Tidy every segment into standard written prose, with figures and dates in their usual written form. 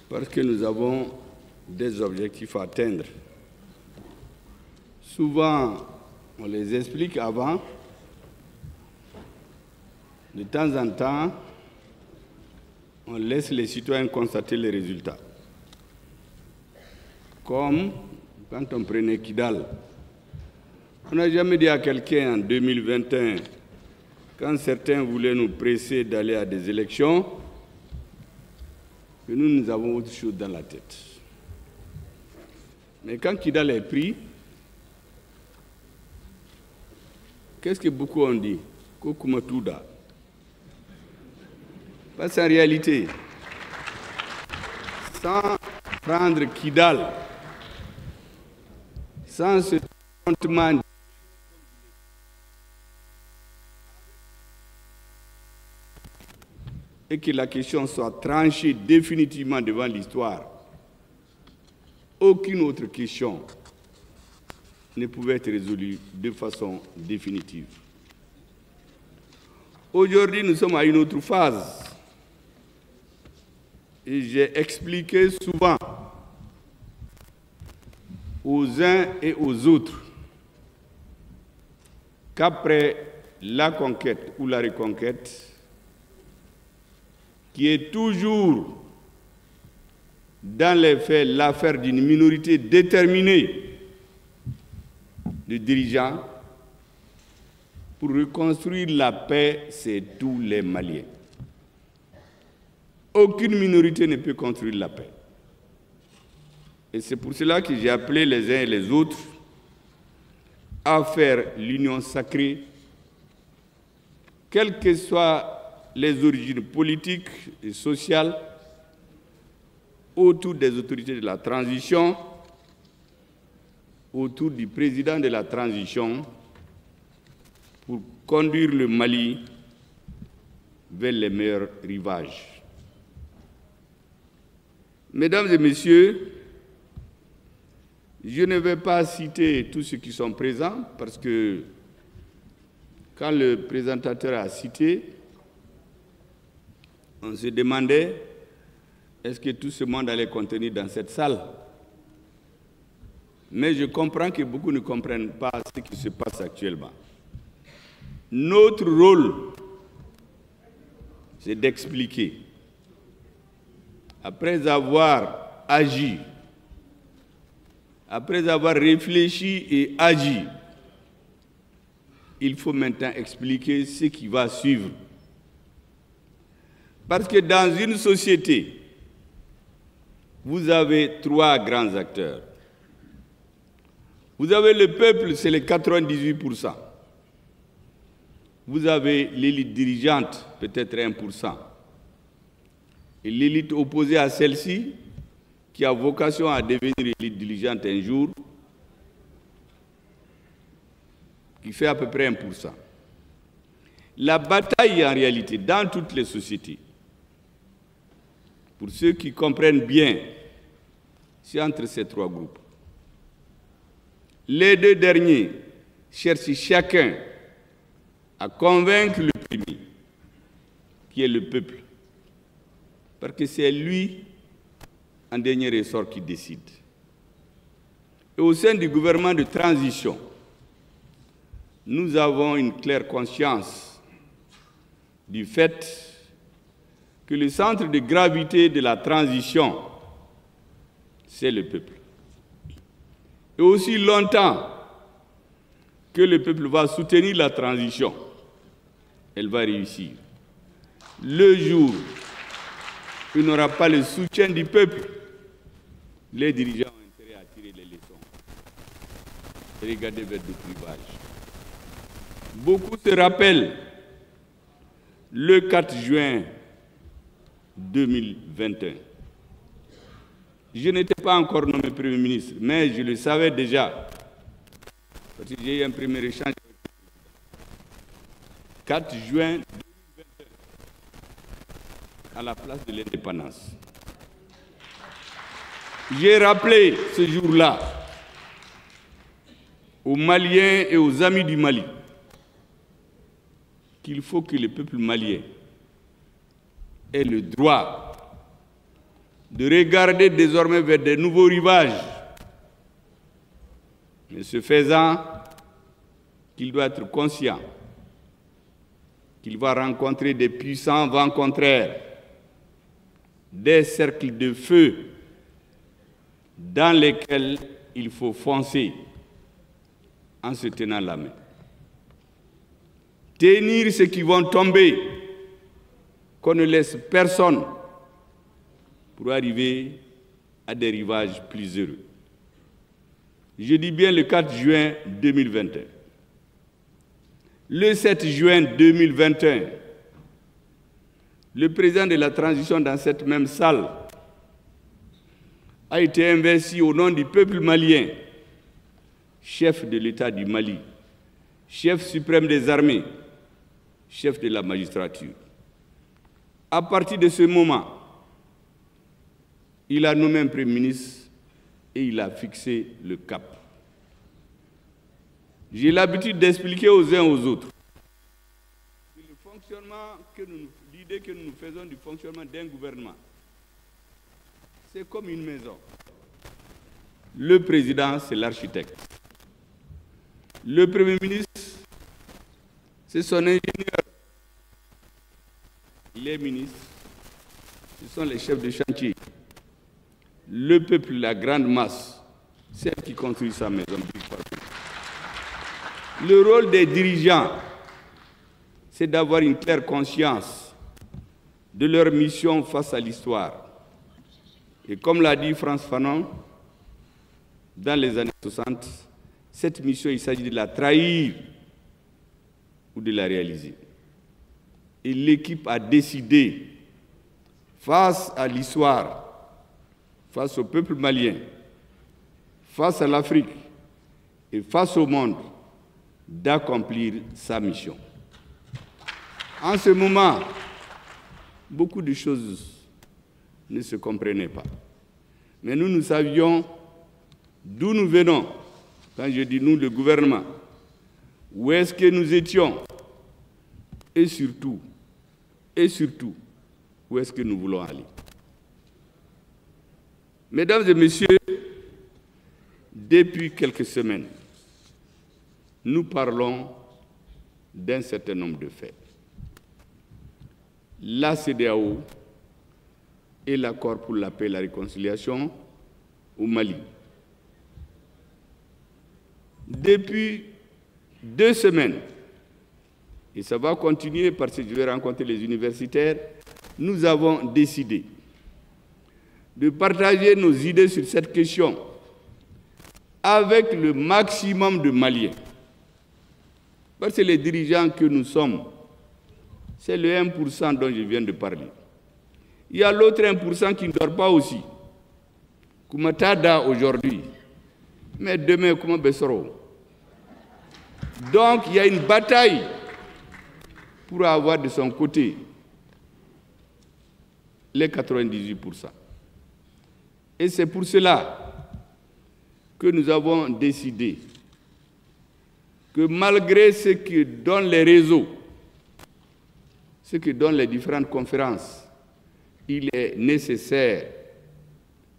parce que nous avons des objectifs à atteindre. Souvent, on les explique avant. De temps en temps, on laisse les citoyens constater les résultats. Comme quand on prenait Kidal. On n'a jamais dit à quelqu'un en 2021, quand certains voulaient nous presser d'aller à des élections, que nous avons autre chose dans la tête. Mais quand Kidal est pris, qu'est-ce que beaucoup ont dit? Kokumatouda. Parce qu'en réalité, sans prendre Kidal, sans ce sentiment et que la question soit tranchée définitivement devant l'histoire, aucune autre question ne pouvait être résolue de façon définitive. Aujourd'hui, nous sommes à une autre phase. Et j'ai expliqué souvent aux uns et aux autres qu'après la conquête ou la reconquête, qui est toujours dans les faits l'affaire d'une minorité déterminée de dirigeants, pour reconstruire la paix, c'est tous les Maliens. Aucune minorité ne peut construire la paix. Et c'est pour cela que j'ai appelé les uns et les autres à faire l'union sacrée, quelles que soient les origines politiques et sociales, autour des autorités de la transition, autour du président de la transition, pour conduire le Mali vers les meilleurs rivages. Mesdames et messieurs, je ne vais pas citer tous ceux qui sont présents parce que quand le présentateur a cité, on se demandait est-ce que tout ce monde allait contenir dans cette salle. Mais je comprends que beaucoup ne comprennent pas ce qui se passe actuellement. Notre rôle, c'est d'expliquer. Après avoir agi, après avoir réfléchi et agi, il faut maintenant expliquer ce qui va suivre. Parce que dans une société, vous avez trois grands acteurs. Vous avez le peuple, c'est les 98%. Vous avez l'élite dirigeante, peut-être 1%. Et l'élite opposée à celle-ci, qui a vocation à devenir élite dirigeante un jour, qui fait à peu près 1%. La bataille, en réalité, dans toutes les sociétés, pour ceux qui comprennent bien, c'est entre ces trois groupes. Les deux derniers cherchent chacun à convaincre le premier, qui est le peuple, parce que c'est lui, en dernier ressort, qui décide. Et au sein du gouvernement de transition, nous avons une claire conscience du fait que le centre de gravité de la transition, c'est le peuple. Et aussi longtemps que le peuple va soutenir la transition, elle va réussir. Le jour où il n'aura pas le soutien du peuple, les dirigeants ont intérêt à tirer les leçons et regarder vers d'autres rivages. Beaucoup se rappellent le 4 juin 2021. Je n'étais pas encore nommé Premier ministre, mais je le savais déjà, parce que j'ai eu un premier échange. 4 juin 2021, à la place de l'indépendance. J'ai rappelé ce jour-là aux Maliens et aux amis du Mali qu'il faut que le peuple malien ait le droit de regarder désormais vers de nouveaux rivages. Mais ce faisant, qu'il doit être conscient qu'il va rencontrer des puissants vents contraires, des cercles de feu dans lesquels il faut foncer en se tenant la main. Tenir ceux qui vont tomber, qu'on ne laisse personne pour arriver à des rivages plus heureux. Je dis bien le 4 juin 2021. Le 7 juin 2021, le président de la transition dans cette même salle a été investi au nom du peuple malien, chef de l'État du Mali, chef suprême des armées, chef de la magistrature. À partir de ce moment, il a nommé un Premier ministre et il a fixé le cap. J'ai l'habitude d'expliquer aux uns aux autres que le fonctionnement l'idée que nous faisons du fonctionnement d'un gouvernement, c'est comme une maison. Le président, c'est l'architecte. Le Premier ministre, c'est son ingénieur. Les ministres, ce sont les chefs de chantier. Le peuple, la grande masse, c'est elle qui construit sa maison. Le rôle des dirigeants, c'est d'avoir une claire conscience de leur mission face à l'histoire. Et comme l'a dit France Fanon, dans les années 60, cette mission, il s'agit de la trahir ou de la réaliser. Et l'équipe a décidé, face à l'histoire, face au peuple malien, face à l'Afrique et face au monde, d'accomplir sa mission. En ce moment, beaucoup de choses ne se comprenaient pas. Mais nous savions d'où nous venons. Quand je dis nous, le gouvernement, où est-ce que nous étions et surtout, où est-ce que nous voulons aller. Mesdames et messieurs, depuis quelques semaines, nous parlons d'un certain nombre de faits. La CEDEAO et l'accord pour la paix et la réconciliation au Mali. Depuis 2 semaines, et ça va continuer parce que je vais rencontrer les universitaires, nous avons décidé de partager nos idées sur cette question avec le maximum de Maliens. Parce que les dirigeants que nous sommes, c'est le 1% dont je viens de parler. Il y a l'autre 1% qui ne dort pas aussi. Koumatada aujourd'hui, mais demain, comment Bessoro. Donc, il y a une bataille pour avoir de son côté les 98%. Et c'est pour cela que nous avons décidé que malgré ce que donnent les réseaux, ce que donnent les différentes conférences, il est nécessaire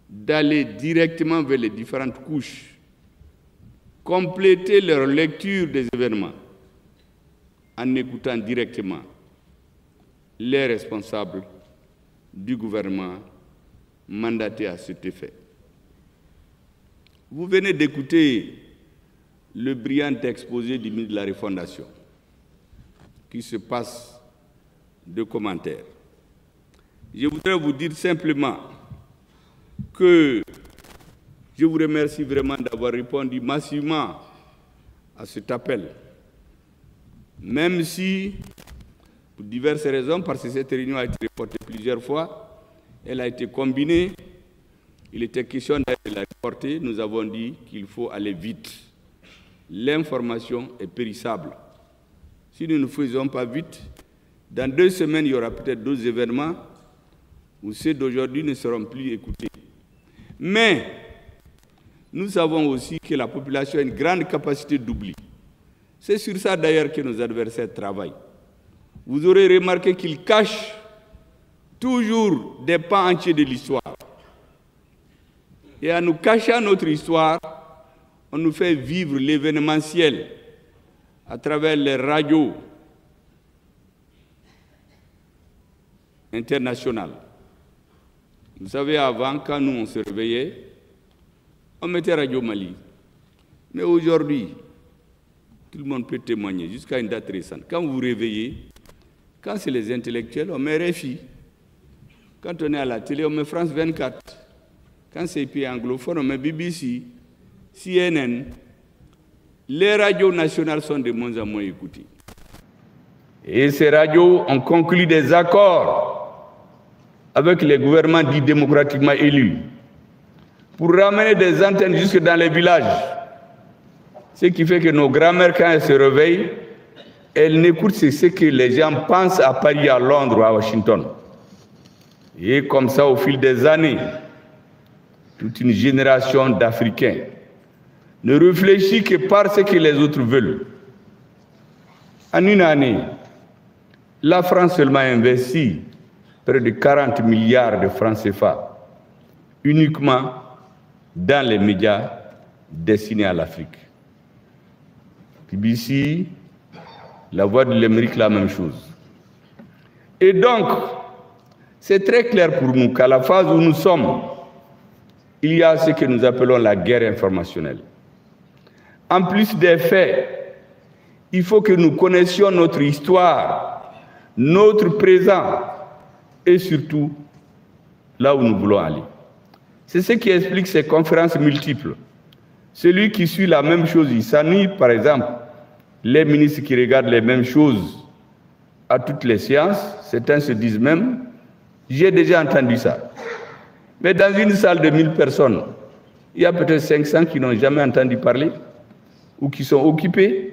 d'aller directement vers les différentes couches, compléter leur lecture des événements en écoutant directement les responsables du gouvernement mandatés à cet effet. Vous venez d'écouter le brillant exposé du ministre de la Refondation, qui se passe de commentaires. Je voudrais vous dire simplement que je vous remercie vraiment d'avoir répondu massivement à cet appel. Même si, pour diverses raisons, parce que cette réunion a été reportée plusieurs fois, elle a été combinée, il était question de la reporter, nous avons dit qu'il faut aller vite. L'information est périssable. Si nous ne faisons pas vite, dans 2 semaines, il y aura peut-être d'autres événements où ceux d'aujourd'hui ne seront plus écoutés. Mais nous savons aussi que la population a une grande capacité d'oubli. C'est sur ça d'ailleurs que nos adversaires travaillent. Vous aurez remarqué qu'ils cachent toujours des pans entiers de l'histoire. Et en nous cachant notre histoire, on nous fait vivre l'événementiel à travers les radios internationales. Vous savez, avant, quand nous on se réveillait, on mettait Radio Mali. Mais aujourd'hui, tout le monde peut témoigner, jusqu'à une date récente. Quand vous vous réveillez, quand c'est les intellectuels, on met RFI. Quand on est à la télé, on met France 24. Quand c'est les pays anglophones, on met BBC, CNN. Les radios nationales sont de moins en moins écoutées. Et ces radios ont conclu des accords avec les gouvernements dits démocratiquement élus pour ramener des antennes jusque dans les villages. Ce qui fait que nos grands-mères, quand elles se réveillent, elles n'écoutent ce que les gens pensent à Paris, à Londres ou à Washington. Et comme ça, au fil des années, toute une génération d'Africains ne réfléchit que par ce que les autres veulent. En une année, la France seulement investit près de 40 milliards de francs CFA uniquement dans les médias destinés à l'Afrique. BBC, La Voix de l'Amérique, la même chose. Et donc, c'est très clair pour nous qu'à la phase où nous sommes, il y a ce que nous appelons la guerre informationnelle. En plus des faits, il faut que nous connaissions notre histoire, notre présent et surtout là où nous voulons aller. C'est ce qui explique ces conférences multiples. Celui qui suit la même chose, il s'ennuie, par exemple, les ministres qui regardent les mêmes choses à toutes les séances, certains se disent même, j'ai déjà entendu ça. Mais dans une salle de 1000 personnes, il y a peut-être 500 qui n'ont jamais entendu parler ou qui sont occupés,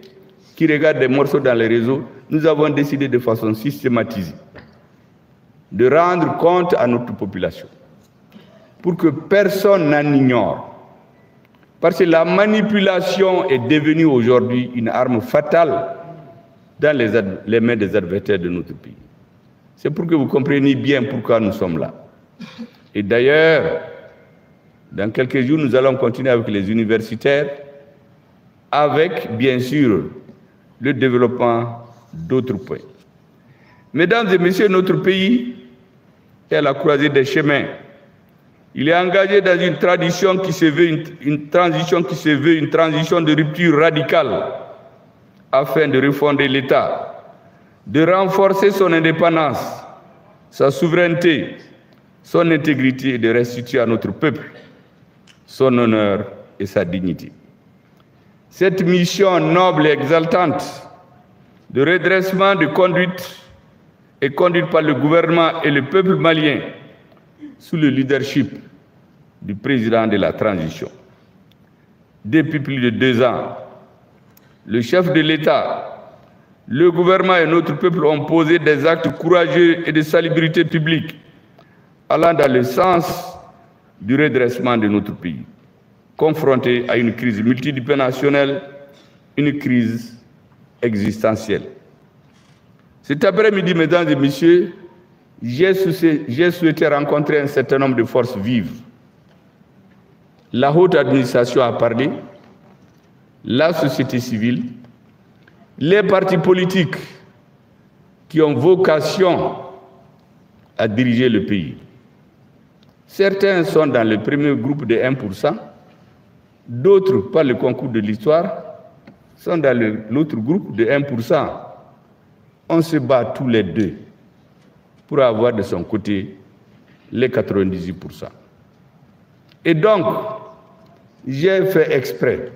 qui regardent des morceaux dans les réseaux. Nous avons décidé de façon systématisée de rendre compte à notre population pour que personne n'en ignore. Parce que la manipulation est devenue aujourd'hui une arme fatale dans les mains des adversaires de notre pays. C'est pour que vous compreniez bien pourquoi nous sommes là. Et d'ailleurs, dans quelques jours, nous allons continuer avec les universitaires, avec, bien sûr, le développement d'autres points. Mesdames et messieurs, notre pays est à la croisée des chemins. Il est engagé dans une tradition qui se veut une transition de rupture radicale afin de refonder l'État, de renforcer son indépendance, sa souveraineté, son intégrité et de restituer à notre peuple son honneur et sa dignité. Cette mission noble et exaltante de redressement de conduite est conduite par le gouvernement et le peuple malien sous le leadership du président de la transition. Depuis plus de 2 ans, le chef de l'État, le gouvernement et notre peuple ont posé des actes courageux et de salubrité publique allant dans le sens du redressement de notre pays, confronté à une crise multidimensionnelle, une crise existentielle. Cet après-midi, mesdames et messieurs, j'ai souhaité rencontrer un certain nombre de forces vives. La haute administration a parlé, la société civile, les partis politiques qui ont vocation à diriger le pays. Certains sont dans le premier groupe de 1%, d'autres, par le concours de l'histoire, sont dans l'autre groupe de 1%. On se bat tous les deux pour avoir de son côté les 98%. Et donc, j'ai fait exprès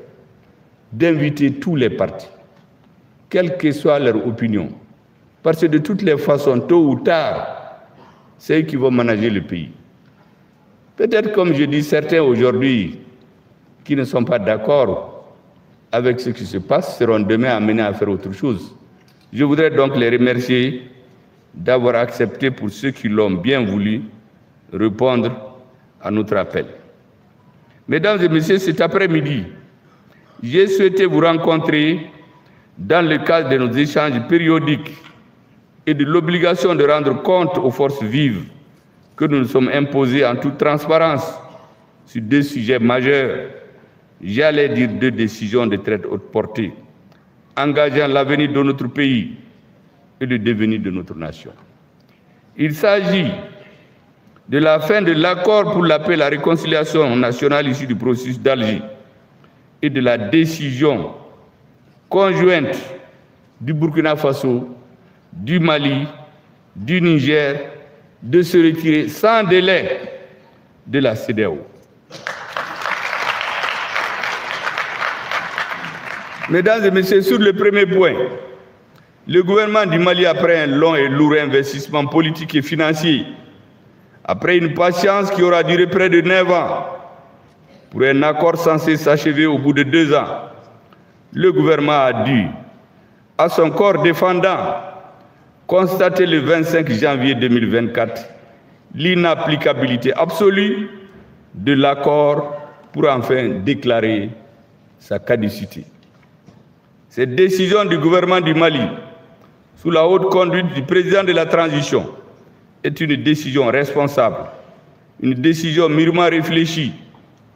d'inviter tous les partis, quelle que soit leur opinion, parce que de toutes les façons, tôt ou tard, c'est eux qui vont manager le pays. Peut-être, comme je dis, certains aujourd'hui qui ne sont pas d'accord avec ce qui se passe seront demain amenés à faire autre chose. Je voudrais donc les remercier d'avoir accepté, pour ceux qui l'ont bien voulu, répondre à notre appel. Mesdames et messieurs, cet après-midi, j'ai souhaité vous rencontrer dans le cadre de nos échanges périodiques et de l'obligation de rendre compte aux forces vives que nous nous sommes imposées en toute transparence sur deux sujets majeurs, j'allais dire deux décisions de très haute portée, engageant l'avenir de notre pays et le devenir de notre nation. Il s'agit de la fin de l'accord pour la paix et la réconciliation nationale issu du processus d'Alger et de la décision conjointe du Burkina Faso, du Mali, du Niger de se retirer sans délai de la CEDEAO. Mesdames et messieurs, sur le premier point, le gouvernement du Mali, après un long et lourd investissement politique et financier, après une patience qui aura duré près de 9 ans, pour un accord censé s'achever au bout de 2 ans, le gouvernement a dû, à son corps défendant, constater le 25 janvier 2024 l'inapplicabilité absolue de l'accord pour enfin déclarer sa caducité. Cette décision du gouvernement du Mali, sous la haute conduite du président de la transition, est une décision responsable, une décision mûrement réfléchie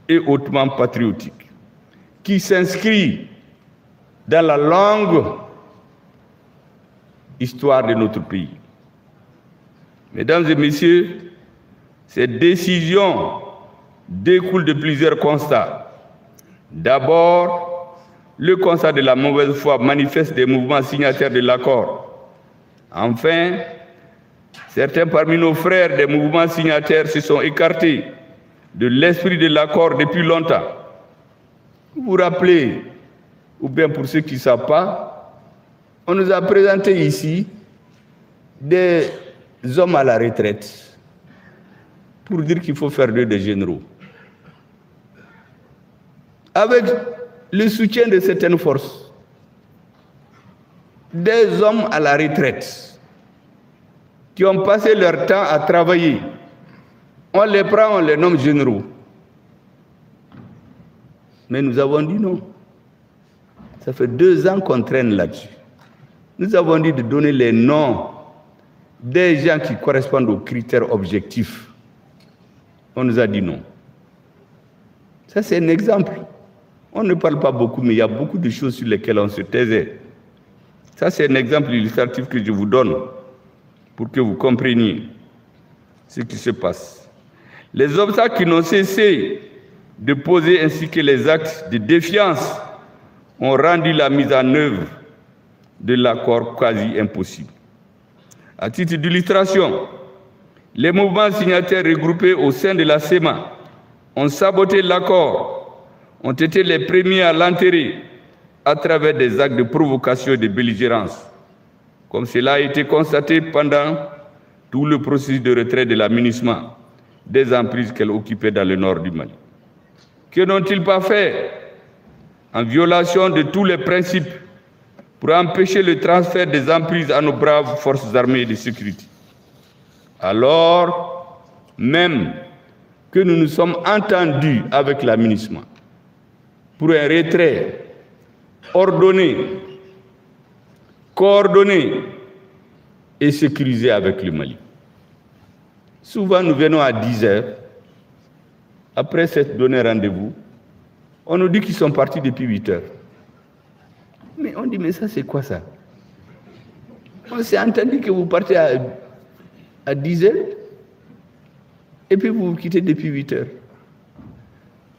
et hautement patriotique, qui s'inscrit dans la longue histoire de notre pays. Mesdames et messieurs, cette décision découle de plusieurs constats. D'abord, le constat de la mauvaise foi manifeste des mouvements signataires de l'accord. Enfin, certains parmi nos frères des mouvements signataires se sont écartés de l'esprit de l'accord depuis longtemps. Vous vous rappelez, ou bien pour ceux qui ne savent pas, on nous a présenté ici des hommes à la retraite pour dire qu'il faut faire d'eux des généraux. Avec le soutien de certaines forces, des hommes à la retraite qui ont passé leur temps à travailler, on les prend, on les nomme généraux. Mais nous avons dit non. Ça fait 2 ans qu'on traîne là-dessus. Nous avons dit de donner les noms des gens qui correspondent aux critères objectifs. On nous a dit non. Ça, c'est un exemple. On ne parle pas beaucoup, mais il y a beaucoup de choses sur lesquelles on se taisait. Ça, c'est un exemple illustratif que je vous donne pour que vous compreniez ce qui se passe. Les obstacles qui n'ont cessé de poser ainsi que les actes de défiance ont rendu la mise en œuvre de l'accord quasi impossible. À titre d'illustration, les mouvements signataires regroupés au sein de la CEMA ont saboté l'accord, ont été les premiers à l'enterrer à travers des actes de provocation et de belligérance, comme cela a été constaté pendant tout le processus de retrait de la MINUSMA des emprises qu'elle occupait dans le nord du Mali. Que n'ont-ils pas fait en violation de tous les principes pour empêcher le transfert des emprises à nos braves forces armées et de sécurité, alors même que nous nous sommes entendus avec la MINUSMA pour un retrait ordonné, coordonné et sécurisé avec le Mali. Souvent, nous venons à 10 heures, après s'être donné rendez-vous, on nous dit qu'ils sont partis depuis 8 heures. Mais on dit, mais ça, c'est quoi ça? On s'est entendu que vous partez à 10 heures, et puis vous vous quittez depuis 8 heures.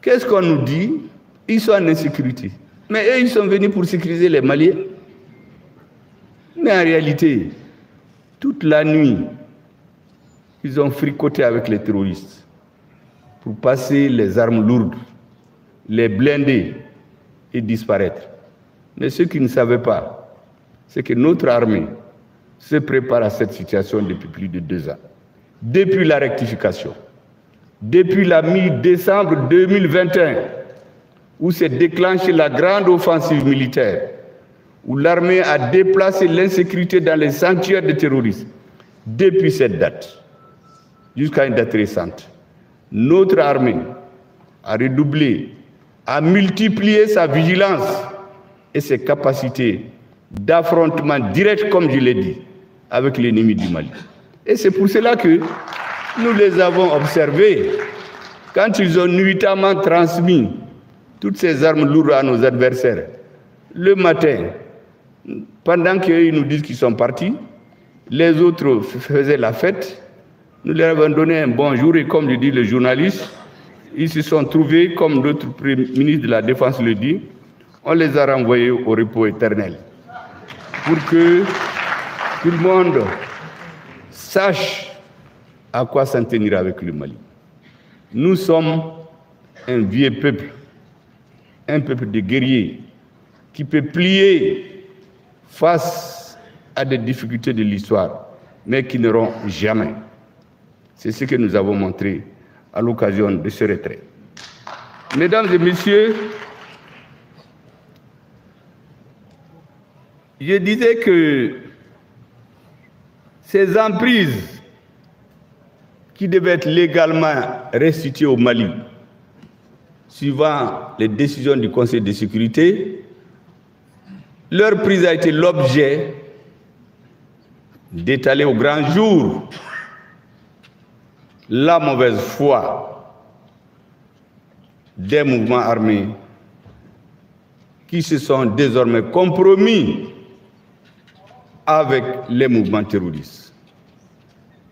Qu'est-ce qu'on nous dit? Ils sont en insécurité. Mais eux, ils sont venus pour sécuriser les Maliens. Mais en réalité, toute la nuit, ils ont fricoté avec les terroristes pour passer les armes lourdes, les blinder et disparaître. Mais ce qu'ils ne savaient pas, c'est que notre armée se prépare à cette situation depuis plus de 2 ans. Depuis la rectification, depuis la mi-décembre 2021, où s'est déclenchée la grande offensive militaire, où l'armée a déplacé l'insécurité dans les sanctuaires de terroristes, depuis cette date, jusqu'à une date récente, notre armée a redoublé, a multiplié sa vigilance et ses capacités d'affrontement direct, comme je l'ai dit, avec l'ennemi du Mali. Et c'est pour cela que nous les avons observés quand ils ont nuitamment transmis toutes ces armes lourdes à nos adversaires, le matin, pendant qu'ils nous disent qu'ils sont partis, les autres faisaient la fête, nous leur avons donné un bonjour et comme le dit le journaliste, ils se sont trouvés, comme notre ministre de la Défense le dit, on les a renvoyés au repos éternel. Pour que tout le monde sache à quoi s'en tenir avec le Mali. Nous sommes un vieux peuple, un peuple de guerriers qui peut plier face à des difficultés de l'histoire, mais qui n'auront jamais. C'est ce que nous avons montré à l'occasion de ce retrait. Mesdames et messieurs, je disais que ces emprises qui devaient être légalement restituées au Mali, suivant les décisions du Conseil de sécurité, leur prise a été l'objet d'étaler au grand jour la mauvaise foi des mouvements armés qui se sont désormais compromis avec les mouvements terroristes.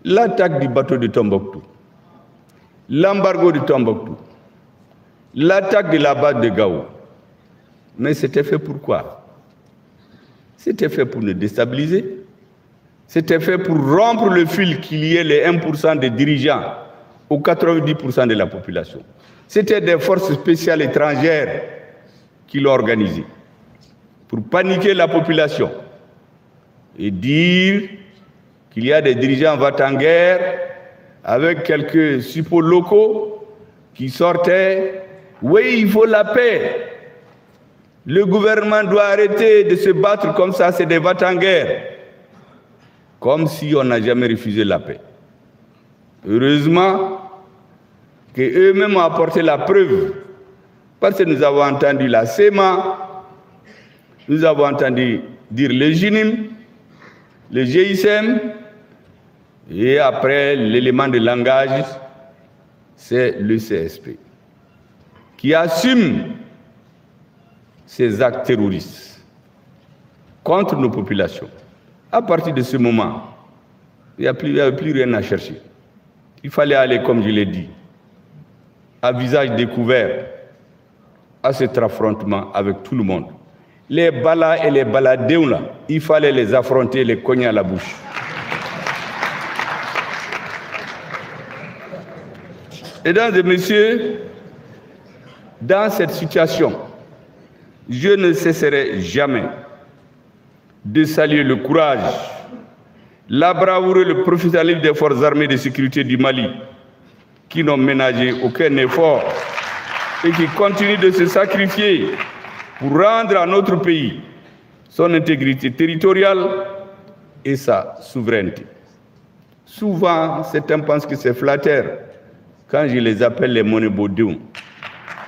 L'attaque du bateau de Tombouctou, l'embargo de Tombouctou, l'attaque de la base de Gao. Mais c'était fait pour quoi? C'était fait pour nous déstabiliser. C'était fait pour rompre le fil qu'il y ait les 1% des dirigeants ou 90% de la population. C'était des forces spéciales étrangères qui l'ont organisé pour paniquer la population et dire qu'il y a des dirigeants va-t-en-guerre avec quelques suppôts locaux qui sortaient. Oui, il faut la paix. Le gouvernement doit arrêter de se battre comme ça, c'est des va-t-en-guerre. Comme si on n'a jamais refusé la paix. Heureusement qu'eux-mêmes ont apporté la preuve, parce que nous avons entendu la SEMA, nous avons entendu dire le GINIM, le GISM, et après l'élément de langage, c'est le CSP, qui assume ces actes terroristes contre nos populations. À partir de ce moment, il n'y avait plus rien à chercher. Il fallait aller, comme je l'ai dit, à visage découvert à cet affrontement avec tout le monde. Les balas et les baladéons, là, il fallait les affronter, les cogner à la bouche. Mesdames et messieurs, dans cette situation, je ne cesserai jamais de saluer le courage, la bravoure et le professionnalisme des forces armées de sécurité du Mali, qui n'ont ménagé aucun effort et qui continuent de se sacrifier pour rendre à notre pays son intégrité territoriale et sa souveraineté. Souvent, certains pensent que c'est flatteur quand je les appelle les monébaudions.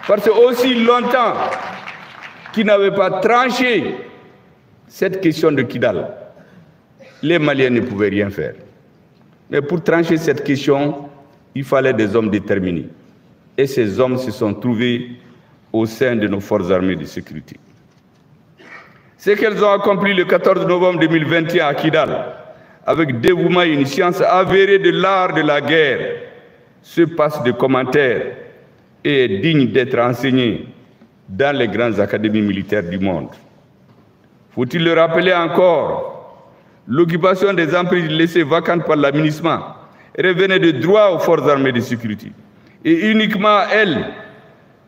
Parce que aussi longtemps qu'ils n'avaient pas tranché cette question de Kidal, les Maliens ne pouvaient rien faire. Mais pour trancher cette question, il fallait des hommes déterminés. Et ces hommes se sont trouvés au sein de nos forces armées de sécurité. Ce qu'elles ont accompli le 14 novembre 2021 à Kidal, avec dévouement et une science avérée de l'art de la guerre, se passe de commentaires et est digne d'être enseigné dans les grandes académies militaires du monde. Faut-il le rappeler encore, l'occupation des emprises laissées vacantes par l'aménagement revenait de droit aux forces armées de sécurité, et uniquement à elles,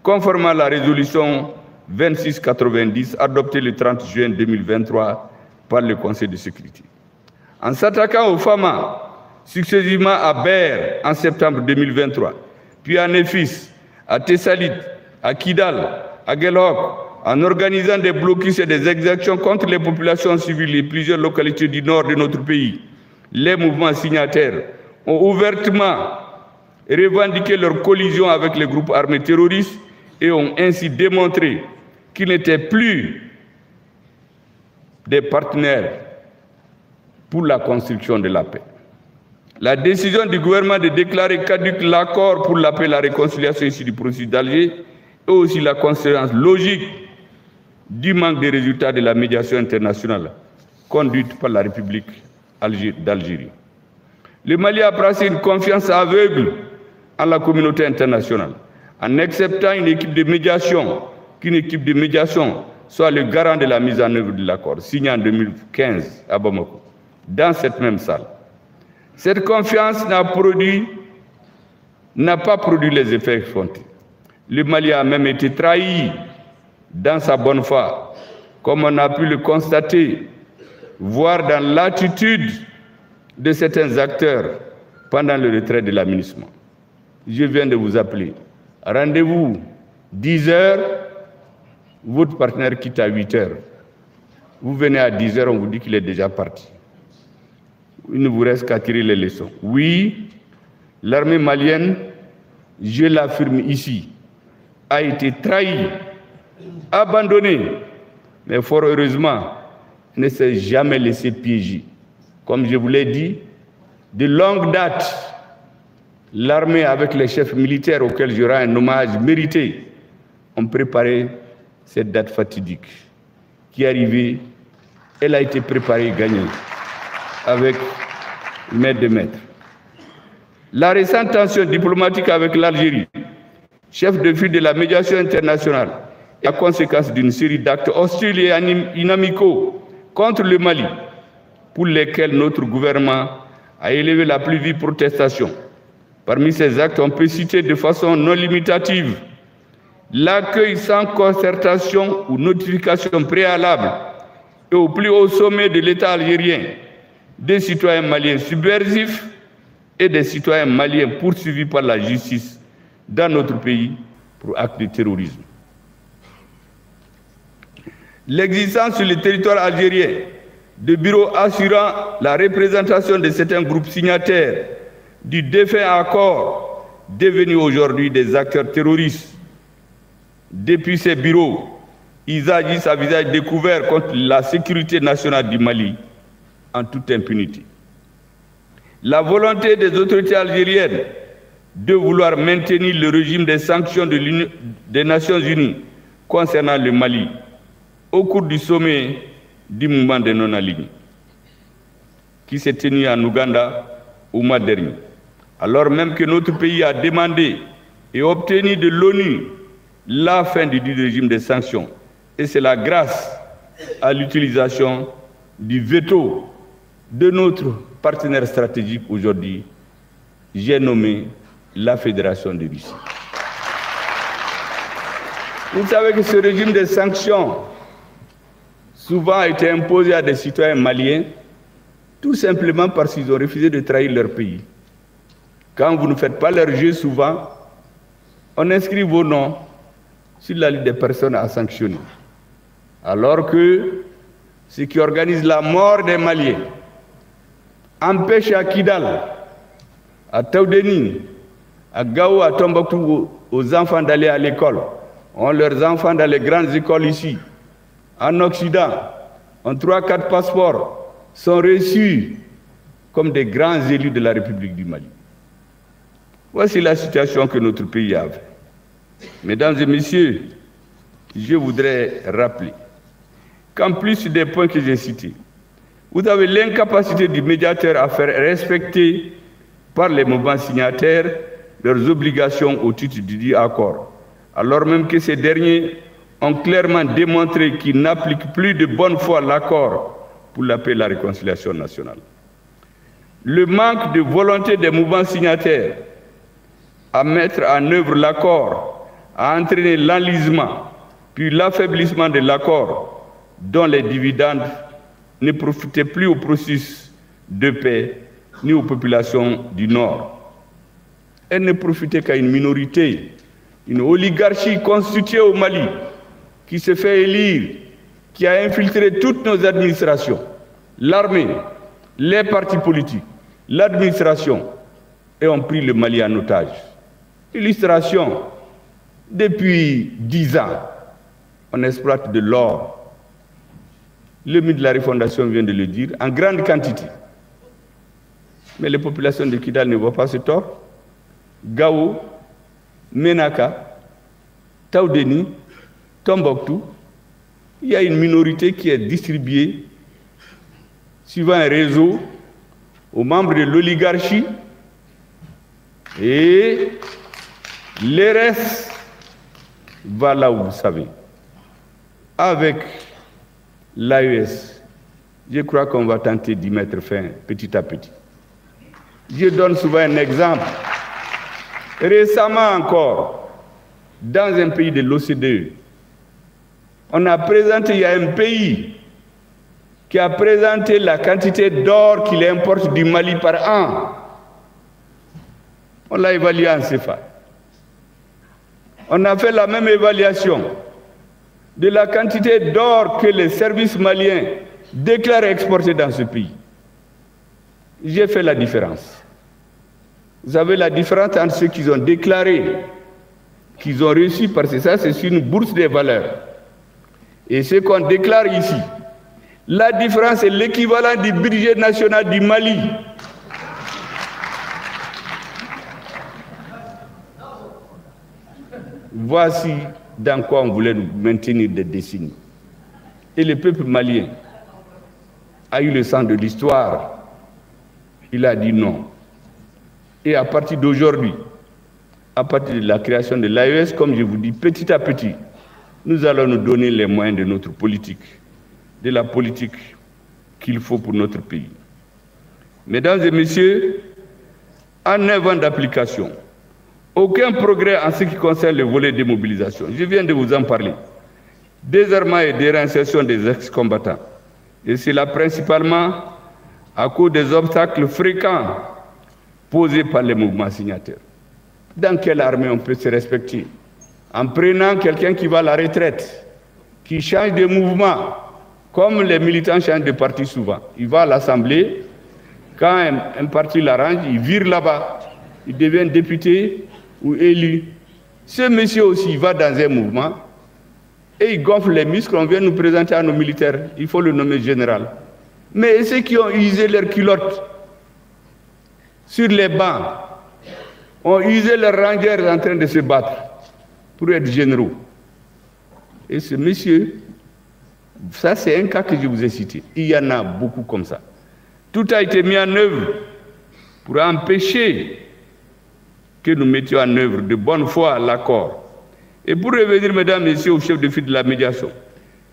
conformément à la résolution 2690 adoptée le 30 juin 2023 par le Conseil de sécurité. En s'attaquant aux FAMA, successivement à Ber en septembre 2023, puis à Néfis, à Tessalit, à Kidal, à Guelhok, en organisant des blocus et des exactions contre les populations civiles et plusieurs localités du nord de notre pays, les mouvements signataires ont ouvertement revendiqué leur collision avec les groupes armés terroristes et ont ainsi démontré qu'ils n'étaient plus des partenaires pour la construction de la paix. La décision du gouvernement de déclarer caduc l'accord pour la paix et la réconciliation issu du processus d'Alger et aussi la conséquence logique du manque de résultats de la médiation internationale conduite par la République d'Algérie. Le Mali a placé une confiance aveugle en la communauté internationale en acceptant une équipe de médiation, qu'une équipe de médiation soit le garant de la mise en œuvre de l'accord signé en 2015 à Bamako, dans cette même salle. Cette confiance n'a pas produit les effets escomptés. Le Mali a même été trahi dans sa bonne foi, comme on a pu le constater, voire dans l'attitude de certains acteurs pendant le retrait de l'aménagement. Je viens de vous appeler. Rendez-vous 10 h, votre partenaire quitte à 8 h. Vous venez à 10 h, on vous dit qu'il est déjà parti. Il ne vous reste qu'à tirer les leçons. Oui, l'armée malienne, je l'affirme ici, a été trahie, abandonnée, mais fort heureusement, ne s'est jamais laissé piéger. Comme je vous l'ai dit, de longue date, l'armée avec les chefs militaires auxquels je rends un hommage mérité ont préparé cette date fatidique qui est arrivée. Elle a été préparée et gagnée avec maître de maître. La récente tension diplomatique avec l'Algérie, chef de file de la médiation internationale, est la conséquence d'une série d'actes hostiles et inamicaux contre le Mali, pour lesquels notre gouvernement a élevé la plus vive protestation. Parmi ces actes, on peut citer de façon non limitative l'accueil sans concertation ou notification préalable et au plus haut sommet de l'État algérien des citoyens maliens subversifs et des citoyens maliens poursuivis par la justice dans notre pays pour actes de terrorisme. L'existence sur le territoire algérien de bureaux assurant la représentation de certains groupes signataires du défunt accord devenus aujourd'hui des acteurs terroristes. Depuis ces bureaux, ils agissent à visage découvert contre la sécurité nationale du Mali en toute impunité. La volonté des autorités algériennes de vouloir maintenir le régime des sanctions des Nations Unies concernant le Mali au cours du sommet du mouvement des non-alignés qui s'est tenu en Ouganda au mois dernier, alors même que notre pays a demandé et obtenu de l'ONU la fin du régime des sanctions, et c'est la grâce à l'utilisation du veto de notre partenaire stratégique aujourd'hui, j'ai nommé la Fédération de Russie. Vous savez que ce régime de sanctions souvent a été imposé à des citoyens maliens tout simplement parce qu'ils ont refusé de trahir leur pays. Quand vous ne faites pas leur jeu, souvent, on inscrit vos noms sur la liste des personnes à sanctionner. Alors que ceux qui organisent la mort des Maliens empêchent à Kidal, à Taoudeni, à Gao, à Tombouctou, aux enfants d'aller à l'école, ont leurs enfants dans les grandes écoles ici. En Occident, en 3-4 passeports, sont reçus comme des grands élus de la République du Mali. Voici la situation que notre pays avait. Mesdames et messieurs, je voudrais rappeler qu'en plus des points que j'ai cités, vous avez l'incapacité du médiateur à faire respecter par les mouvements signataires leurs obligations au titre du dit accord, alors même que ces derniers ont clairement démontré qu'ils n'appliquent plus de bonne foi l'accord pour la paix et la réconciliation nationale. Le manque de volonté des mouvements signataires à mettre en œuvre l'accord a entraîné l'enlisement, puis l'affaiblissement de l'accord, dont les dividendes ne profitaient plus au processus de paix ni aux populations du Nord. Elles ne profitaient qu'à une minorité, une oligarchie constituée au Mali, qui se fait élire, qui a infiltré toutes nos administrations, l'armée, les partis politiques, l'administration, et ont pris le Mali en otage. Illustration, depuis 10 ans, on exploite de l'or. Le ministre de la Refondation vient de le dire, en grande quantité. Mais les populations de Kidal ne voient pas ce tort. Gao, Menaka, Taoudeni, Tombouctou, il y a une minorité qui est distribuée suivant un réseau aux membres de l'oligarchie et les restes va là où vous savez. Avec l'AES, je crois qu'on va tenter d'y mettre fin petit à petit. Je donne souvent un exemple. Récemment encore, dans un pays de l'OCDE, on a présenté, il y a un pays qui a présenté la quantité d'or qu'il importe du Mali par an. On l'a évalué en CFA. On a fait la même évaluation de la quantité d'or que les services maliens déclarent exporter dans ce pays. J'ai fait la différence. Vous avez la différence entre ceux qu'ils ont déclaré, qu'ils ont reçu, parce que ça, c'est sur une bourse des valeurs, et ce qu'on déclare ici. La différence est l'équivalent du budget national du Mali. Voici dans quoi on voulait nous maintenir des décennies. Et le peuple malien a eu le sang de l'histoire. Il a dit non. Et à partir d'aujourd'hui, à partir de la création de l'AES, comme je vous dis, petit à petit, nous allons nous donner les moyens de notre politique, de la politique qu'il faut pour notre pays. Mesdames et messieurs, en 9 ans d'application, aucun progrès en ce qui concerne le volet démobilisation. Je viens de vous en parler. Désarmement et déréinsertion des ex-combattants. Et c'est là principalement à cause des obstacles fréquents posés par les mouvements signataires. Dans quelle armée on peut se respecter? En prenant quelqu'un qui va à la retraite, qui change de mouvement, comme les militants changent de parti souvent. Il va à l'Assemblée, quand un parti l'arrange, il vire là-bas, il devient député ou élu. Ce monsieur aussi, il va dans un mouvement et il gonfle les muscles, on vient nous présenter à nos militaires, il faut le nommer général. Mais ceux qui ont usé leurs culottes sur les bancs, ont usé leurs rangers en train de se battre pour être généraux. Et ce monsieur, ça c'est un cas que je vous ai cité. Il y en a beaucoup comme ça. Tout a été mis en œuvre pour empêcher que nous mettions en œuvre de bonne foi l'accord. Et pour revenir, mesdames, messieurs, au chef de file de la médiation,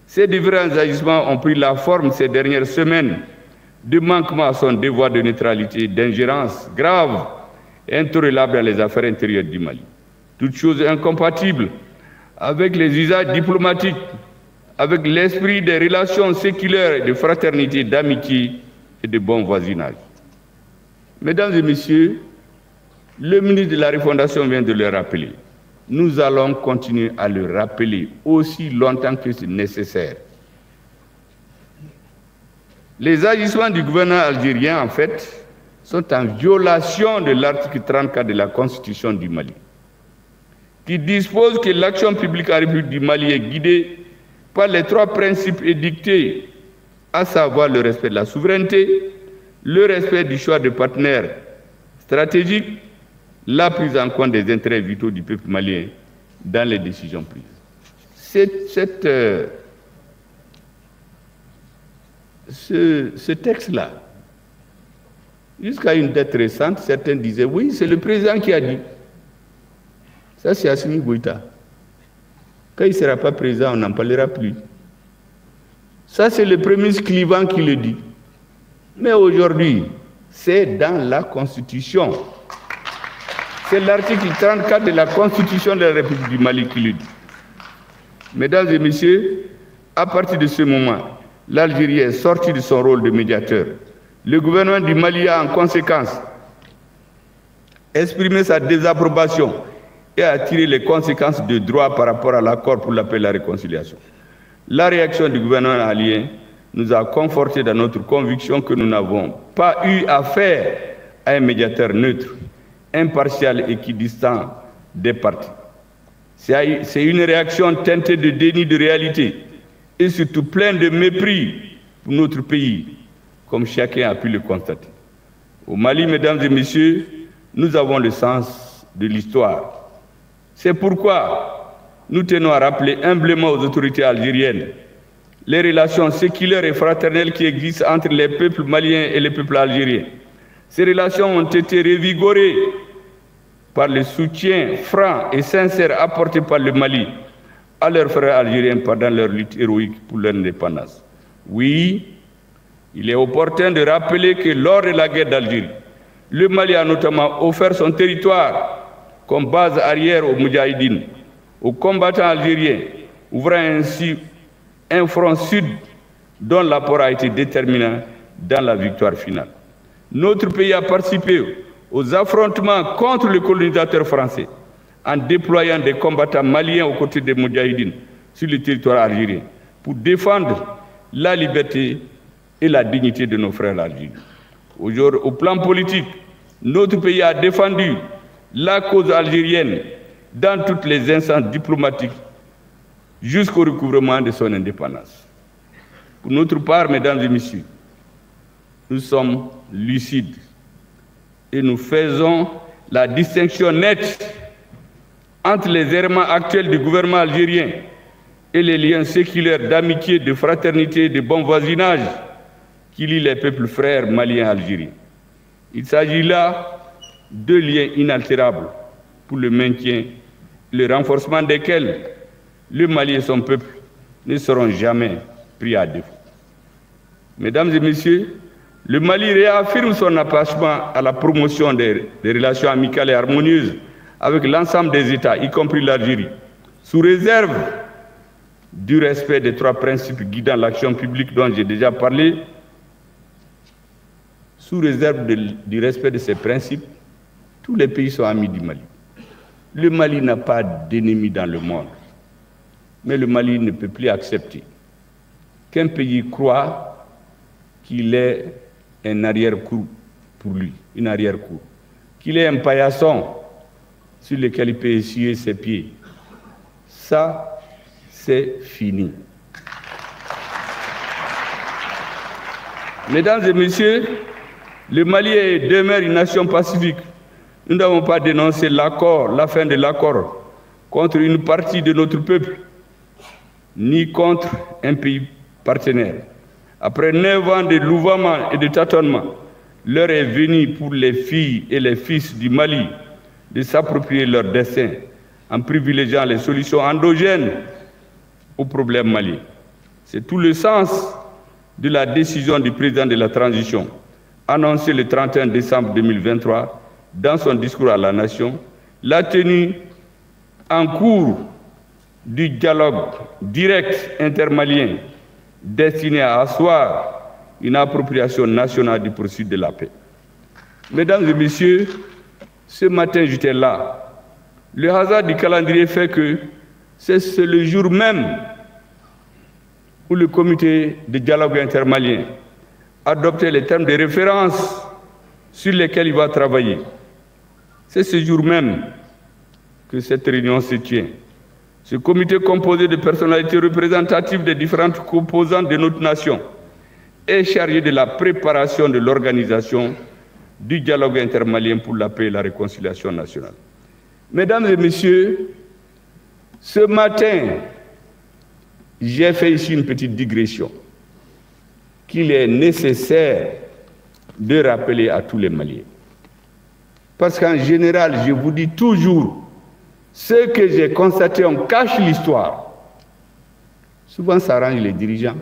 ces différents agissements ont pris la forme ces dernières semaines de manquement à son devoir de neutralité, d'ingérence grave et intolérable dans les affaires intérieures du Mali. Toutes choses incompatibles avec les usages diplomatiques, avec l'esprit des relations séculaires, de fraternité, d'amitié et de bon voisinage. Mesdames et messieurs, le ministre de la Refondation vient de le rappeler. Nous allons continuer à le rappeler aussi longtemps que c'est nécessaire. Les agissements du gouvernement algérien, en fait, sont en violation de l'article 34 de la Constitution du Mali, qui dispose que l'action publique en République du Mali est guidée par les 3 principes édictés, à savoir le respect de la souveraineté, le respect du choix de partenaires stratégiques, la prise en compte des intérêts vitaux du peuple malien dans les décisions prises. Ce texte-là, jusqu'à une date récente, certains disaient, oui, c'est le président qui a dit. Ça, c'est Assimi Goïta. Quand il ne sera pas président, on n'en parlera plus. Ça, c'est le premier clivant qui le dit. Mais aujourd'hui, c'est dans la Constitution. C'est l'article 34 de la Constitution de la République du Mali qui le dit. Mesdames et messieurs, à partir de ce moment, l'Algérie est sortie de son rôle de médiateur. Le gouvernement du Mali a en conséquence exprimé sa désapprobation et a tiré les conséquences de droit par rapport à l'accord pour la paix et la réconciliation. La réaction du gouvernement malien nous a conforté dans notre conviction que nous n'avons pas eu affaire à un médiateur neutre, impartial et équidistant des partis. C'est une réaction teintée de déni de réalité et surtout pleine de mépris pour notre pays, comme chacun a pu le constater. Au Mali, mesdames et messieurs, nous avons le sens de l'histoire. C'est pourquoi nous tenons à rappeler humblement aux autorités algériennes les relations séculaires et fraternelles qui existent entre les peuples maliens et les peuples algériens. Ces relations ont été revigorées par le soutien franc et sincère apporté par le Mali à leurs frères algériens pendant leur lutte héroïque pour leur indépendance. Oui, il est opportun de rappeler que lors de la guerre d'Algérie, le Mali a notamment offert son territoire comme base arrière aux Moudjahidines, aux combattants algériens, ouvrant ainsi un front sud dont l'apport a été déterminant dans la victoire finale. Notre pays a participé aux affrontements contre le colonisateur français en déployant des combattants maliens aux côtés des Moudjahidines sur le territoire algérien pour défendre la liberté et la dignité de nos frères algériens. Aujourd'hui, au plan politique, notre pays a défendu la cause algérienne dans toutes les instances diplomatiques jusqu'au recouvrement de son indépendance. Pour notre part, mesdames et messieurs, nous sommes lucides et nous faisons la distinction nette entre les errements actuels du gouvernement algérien et les liens séculaires d'amitié, de fraternité et de bon voisinage qui lient les peuples frères maliens et algériens. Il s'agit là de liens inaltérables pour le maintien et le renforcement desquels le Mali et son peuple ne seront jamais pris à défaut. Mesdames et messieurs, le Mali réaffirme son attachement à la promotion des relations amicales et harmonieuses avec l'ensemble des États, y compris l'Algérie, sous réserve du respect des 3 principes guidant l'action publique dont j'ai déjà parlé. Sous réserve du respect de ces principes, tous les pays sont amis du Mali. Le Mali n'a pas d'ennemis dans le monde, mais le Mali ne peut plus accepter qu'un pays croit qu'il est un arrière-cour pour lui, une arrière-cour, qu'il est un paillasson sur lequel il peut essuyer ses pieds. Ça, c'est fini. Mesdames et messieurs, le Mali demeure une nation pacifique. Nous n'avons pas dénoncé l'accord, la fin de l'accord contre une partie de notre peuple, ni contre un pays partenaire. Après 9 ans de louvoiement et de tâtonnement, l'heure est venue pour les filles et les fils du Mali de s'approprier leur destin en privilégiant les solutions endogènes aux problèmes maliens. C'est tout le sens de la décision du président de la transition, annoncée le 31 décembre 2023 dans son discours à la nation, la tenue en cours du dialogue direct intermalien destiné à asseoir une appropriation nationale du processus de la paix. Mesdames et messieurs, ce matin j'étais là. Le hasard du calendrier fait que c'est le jour même où le comité de dialogue intermalien adoptait les termes de référence sur lesquels il va travailler. C'est ce jour même que cette réunion se tient. Ce comité composé de personnalités représentatives des différentes composantes de notre nation est chargé de la préparation de l'organisation du dialogue intermalien pour la paix et la réconciliation nationale. Mesdames et messieurs, ce matin, j'ai fait ici une petite digression qu'il est nécessaire de rappeler à tous les Maliens. Parce qu'en général, je vous dis toujours, ce que j'ai constaté, on cache l'histoire. Souvent, ça arrange les dirigeants.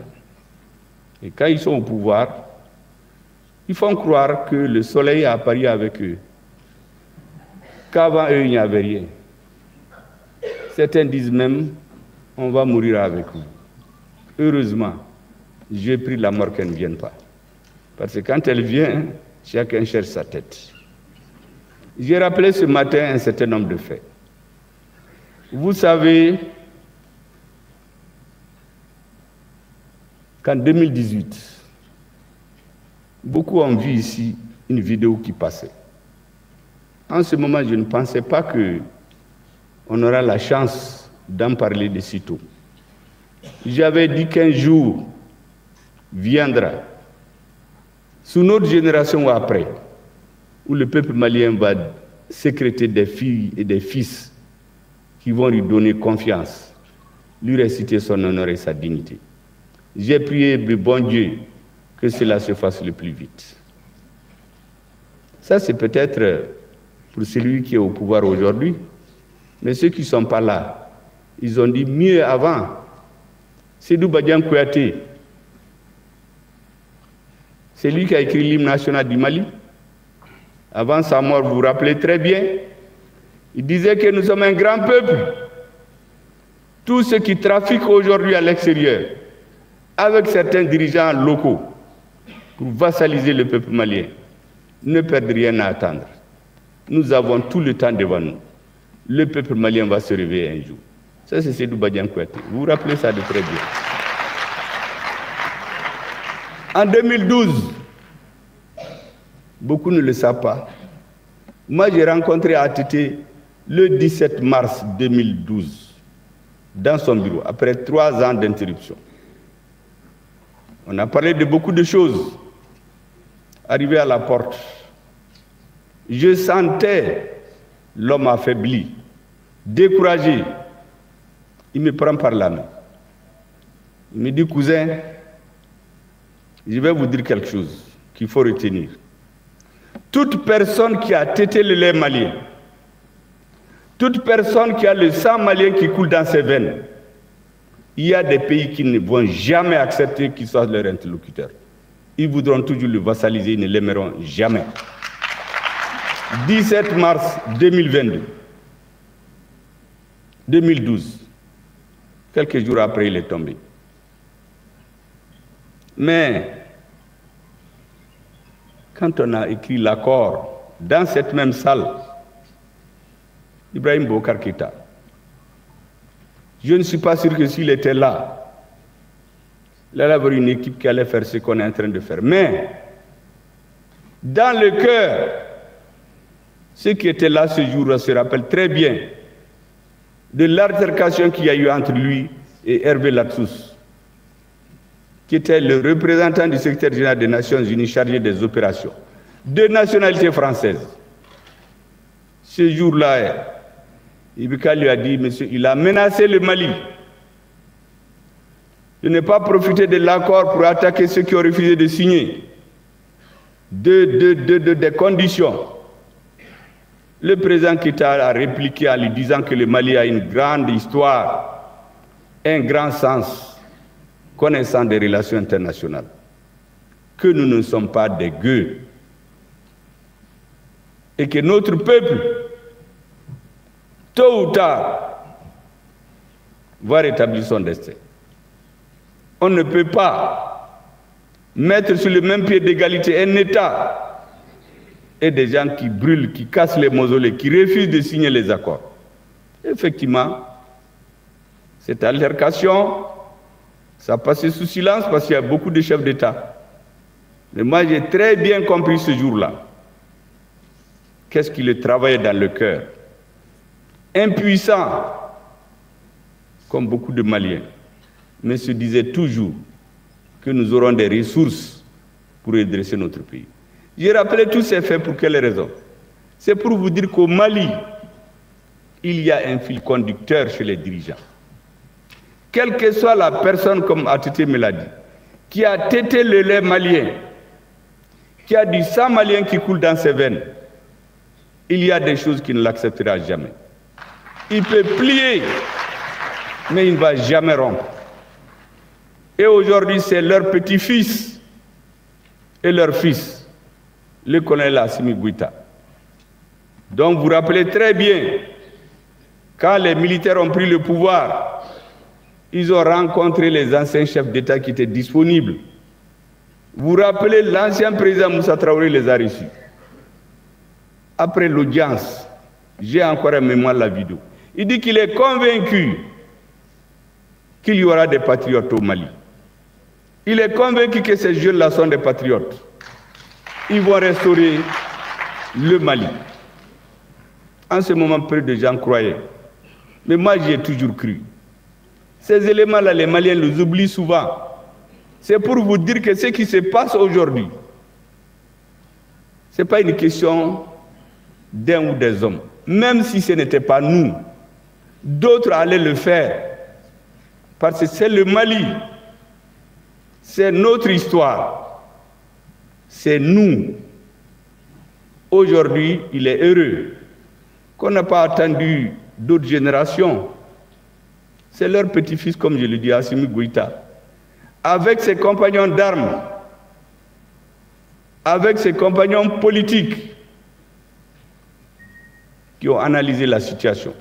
Et quand ils sont au pouvoir, ils font croire que le soleil a apparu avec eux, qu'avant eux, il n'y avait rien. Certains disent même, on va mourir avec vous. Heureusement, j'ai pris la mort qu'elle ne vienne pas. Parce que quand elle vient, chacun cherche sa tête. J'ai rappelé ce matin un certain nombre de faits. Vous savez qu'en 2018, beaucoup ont vu ici une vidéo qui passait. En ce moment, je ne pensais pas qu'on aura la chance d'en parler de sitôt. J'avais dit qu'un jour viendra, sous notre génération ou après, où le peuple malien va sécréter des filles et des fils qui vont lui donner confiance, lui réciter son honneur et sa dignité. J'ai prié le bon Dieu que cela se fasse le plus vite. Ça, c'est peut-être pour celui qui est au pouvoir aujourd'hui, mais ceux qui ne sont pas là, ils ont dit mieux avant. Sédou Badian Kouyaté, c'est lui qui a écrit l'hymne national du Mali. Avant sa mort, vous vous rappelez très bien, il disait que nous sommes un grand peuple. Tous ceux qui trafiquent aujourd'hui à l'extérieur, avec certains dirigeants locaux, pour vassaliser le peuple malien, ne perdent rien à attendre. Nous avons tout le temps devant nous. Le peuple malien va se réveiller un jour. Ça, c'est Sédou Badian Kouyaté. Vous vous rappelez ça de très bien. En 2012, beaucoup ne le savent pas. Moi, j'ai rencontré ATT le 17 mars 2012 dans son bureau, après 3 ans d'interruption. On a parlé de beaucoup de choses. Arrivé à la porte, je sentais l'homme affaibli, découragé. Il me prend par la main. Il me dit, cousin, je vais vous dire quelque chose qu'il faut retenir. Toute personne qui a tété le lait malien, toute personne qui a le sang malien qui coule dans ses veines, il y a des pays qui ne vont jamais accepter qu'il soit leur interlocuteur. Ils voudront toujours le vassaliser, ils ne l'aimeront jamais. 17 mars 2012, quelques jours après, il est tombé. Mais quand on a écrit l'accord dans cette même salle, Ibrahim Boubacar Keïta, je ne suis pas sûr que s'il était là, il allait avoir une équipe qui allait faire ce qu'on est en train de faire. Mais dans le cœur, ceux qui étaient là ce jour-là se rappellent très bien de l'altercation qu'il y a eu entre lui et Hervé Latsous, qui était le représentant du secrétaire général des Nations Unies chargé des opérations, de nationalité française. Ce jour-là, Ibeka lui a dit, monsieur, il a menacé le Mali de ne pas profiter de l'accord pour attaquer ceux qui ont refusé de signer des conditions. Le président Keïta a répliqué en lui disant que le Mali a une grande histoire, un grand sens, connaissant des relations internationales, que nous ne sommes pas des gueux et que notre peuple, tôt ou tard, va rétablir son destin. On ne peut pas mettre sur le même pied d'égalité un État et des gens qui brûlent, qui cassent les mausolées, qui refusent de signer les accords. Effectivement, cette altercation, ça a passé sous silence parce qu'il y a beaucoup de chefs d'État. Mais moi, j'ai très bien compris ce jour-là. Qu'est-ce qui le travaillait dans le cœur? Impuissant, comme beaucoup de Maliens, mais se disait toujours que nous aurons des ressources pour redresser notre pays. J'ai rappelé tous ces faits pour quelle raison? C'est pour vous dire qu'au Mali, il y a un fil conducteur chez les dirigeants. Quelle que soit la personne, comme ATT me l'a dit, qui a tété le lait malien, qui a du sang malien qui coule dans ses veines, il y a des choses qu'il ne l'acceptera jamais. Il peut plier, mais il ne va jamais rompre. Et aujourd'hui, c'est leur petit-fils et leur fils, le colonel Assimi Goïta. Donc vous vous rappelez très bien, quand les militaires ont pris le pouvoir, ils ont rencontré les anciens chefs d'État qui étaient disponibles. Vous vous rappelez, l'ancien président Moussa Traoré les a reçus. Après l'audience, j'ai encore en mémoire la vidéo. Il dit qu'il est convaincu qu'il y aura des patriotes au Mali. Il est convaincu que ces jeunes-là sont des patriotes. Ils vont restaurer le Mali. En ce moment, peu de gens croyaient. Mais moi, j'y ai toujours cru. Ces éléments-là, les Maliens les oublient souvent. C'est pour vous dire que ce qui se passe aujourd'hui, Ce n'est pas une question d'un ou des hommes. Même si ce n'était pas nous, d'autres allaient le faire. Parce que c'est le Mali, c'est notre histoire, c'est nous. Aujourd'hui, il est heureux qu'on n'a pas attendu d'autres générations. C'est leur petit-fils, comme je le dis, Assimi Goïta, avec ses compagnons d'armes, avec ses compagnons politiques, qui ont analysé la situation.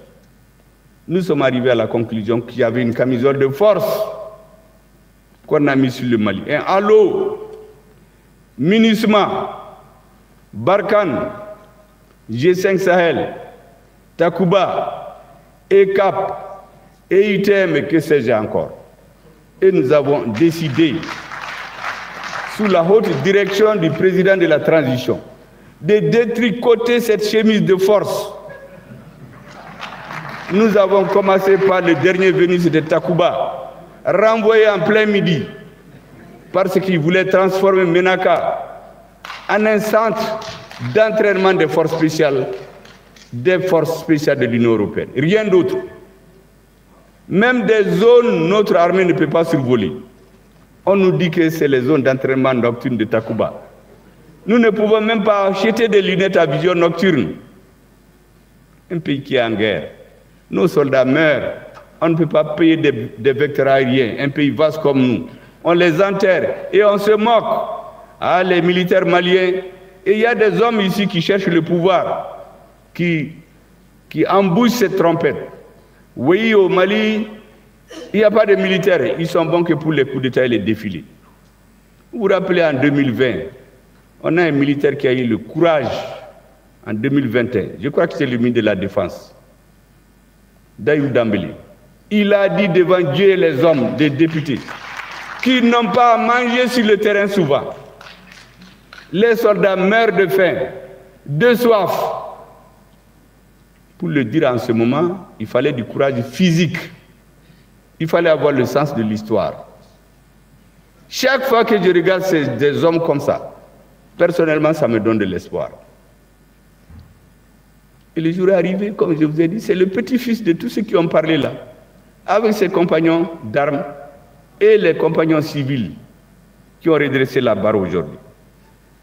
Nous sommes arrivés à la conclusion qu'il y avait une camisole de force qu'on a mis sur le Mali. Un halo, MINUSMA, Barkhane, G5 Sahel, Takuba, ECAP, EITM et que sais-je encore. Et nous avons décidé, sous la haute direction du président de la transition, de détricoter cette chemise de force. Nous avons commencé par le dernier venu, c'était Takuba, renvoyé en plein midi, parce qu'il voulait transformer Menaka en un centre d'entraînement des forces spéciales de l'Union européenne. Rien d'autre. Même des zones, notre armée ne peut pas survoler. On nous dit que c'est les zones d'entraînement nocturne de Takuba. Nous ne pouvons même pas acheter des lunettes à vision nocturne. Un pays qui est en guerre. Nos soldats meurent. On ne peut pas payer des vecteurs aériens. Un pays vaste comme nous. On les enterre et on se moque. Ah, les militaires maliens. Et il y a des hommes ici qui cherchent le pouvoir, qui embouchent cette trompette. Oui, au Mali, il n'y a pas de militaires. Ils sont bons que pour les coups d'État et les défilés. Vous vous rappelez, en 2020, on a un militaire qui a eu le courage, en 2021, je crois que c'est le ministre de la Défense, Dayou Dambélé. Il a dit devant Dieu et les hommes, des députés, qu'ils n'ont pas à manger sur le terrain souvent. Les soldats meurent de faim, de soif. Pour le dire en ce moment, il fallait du courage physique. Il fallait avoir le sens de l'histoire. Chaque fois que je regarde des hommes comme ça, personnellement, ça me donne de l'espoir. Et le jour est arrivé, comme je vous ai dit, c'est le petit-fils de tous ceux qui ont parlé là, avec ses compagnons d'armes et les compagnons civils qui ont redressé la barre aujourd'hui.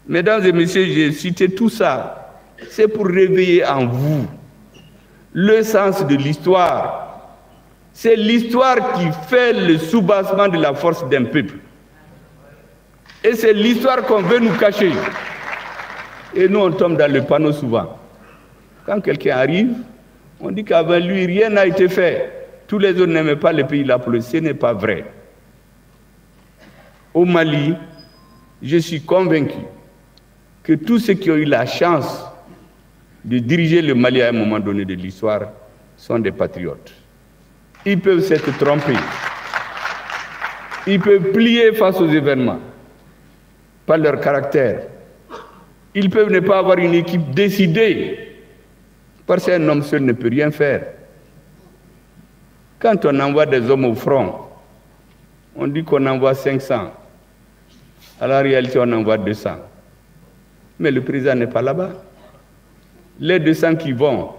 Mesdames et messieurs, j'ai cité tout ça, c'est pour réveiller en vous le sens de l'histoire. C'est l'histoire qui fait le soubassement de la force d'un peuple. Et c'est l'histoire qu'on veut nous cacher. Et nous, on tombe dans le panneau souvent. Quand quelqu'un arrive, on dit qu'avant lui, rien n'a été fait. Tous les autres n'aimaient pas le pays là pour le. Ce n'est pas vrai. Au Mali, je suis convaincu que tous ceux qui ont eu la chance de diriger le Mali à un moment donné de l'histoire sont des patriotes. Ils peuvent s'être trompés. Ils peuvent plier face aux événements par leur caractère. Ils peuvent ne pas avoir une équipe décidée parce qu'un homme seul ne peut rien faire. Quand on envoie des hommes au front, on dit qu'on envoie 500. À la réalité, on envoie 200. Mais le président n'est pas là-bas. Les 200 qui vont,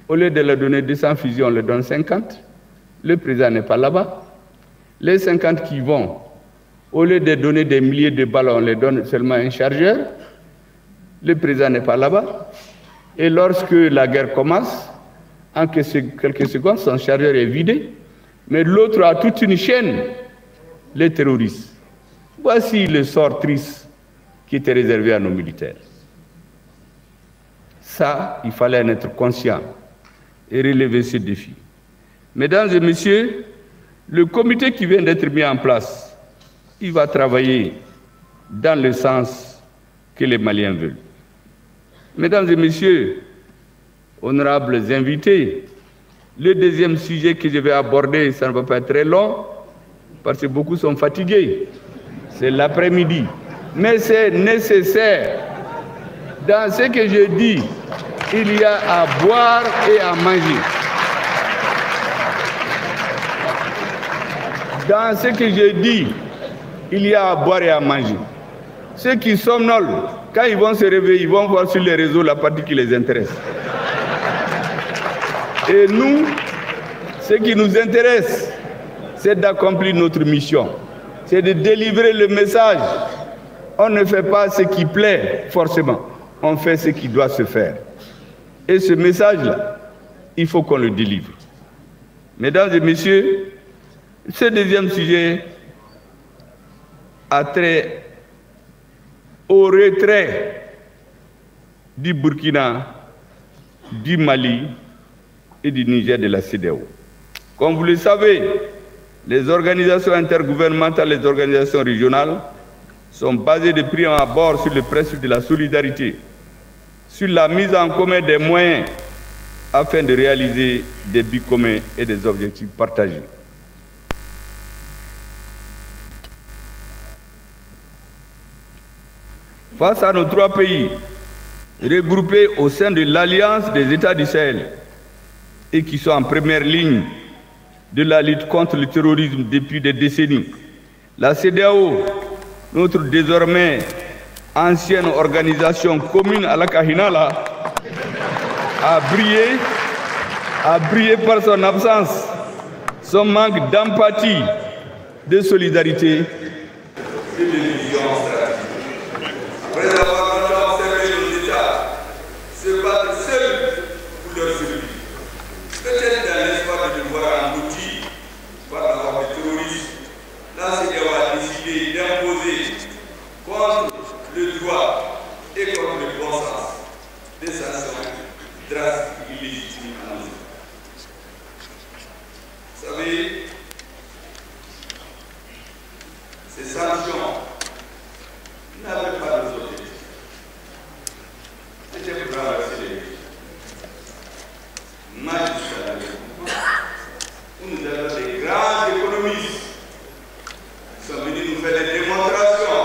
au lieu de leur donner 200 fusils, on leur donne 50. Le président n'est pas là-bas. Les 50 qui vont, au lieu de donner des milliers de balles, on leur donne seulement un chargeur. Le président n'est pas là-bas. Et lorsque la guerre commence, en quelques secondes, son chargeur est vidé. Mais l'autre a toute une chaîne, les terroristes. Voici le sort triste qui était réservé à nos militaires. Ça, il fallait en être conscient et relever ce défi. Mesdames et messieurs, le comité qui vient d'être mis en place, il va travailler dans le sens que les Maliens veulent. Mesdames et messieurs, honorables invités, le deuxième sujet que je vais aborder, ça ne va pas être très long, parce que beaucoup sont fatigués. C'est l'après-midi. Mais c'est nécessaire. Dans ce que je dis, il y a à boire et à manger. Dans ce que je dis, il y a à boire et à manger. Ceux qui somnolent, Quand ils vont se réveiller, ils vont voir sur les réseaux la partie qui les intéresse. Et nous, ce qui nous intéresse, c'est d'accomplir notre mission. C'est de délivrer le message. On ne fait pas ce qui plaît, forcément. On fait ce qui doit se faire. Et ce message-là, il faut qu'on le délivre. Mesdames et messieurs, ce deuxième sujet a trait au retrait du Burkina, du Mali et du Niger de la CEDEAO. Comme vous le savez, les organisations intergouvernementales, les organisations régionales sont basées de prime abord sur le principe de la solidarité, sur la mise en commun des moyens afin de réaliser des buts communs et des objectifs partagés. Face à nos trois pays, regroupés au sein de l'Alliance des États du Sahel et qui sont en première ligne de la lutte contre le terrorisme depuis des décennies, la CEDEAO, notre désormais ancienne organisation commune à la Kahinala, a brillé par son absence, son manque d'empathie, de solidarité et de vision stratégique. Après avoir observé nos États se battre seuls pour leur survie, peut-être dans l'espoir de devoir englouti par la horde terroriste, la CEDEAO a décidé d'imposer contre le droit et contre le bon sens des sanctions drastiques et illégitimes à nos États. Vous savez, ces sanctions n'avaient pas de objectifs. C'était pour renverser les pays. Magistralement, où nous avons des grands économistes qui sont venus nous faire des démonstrations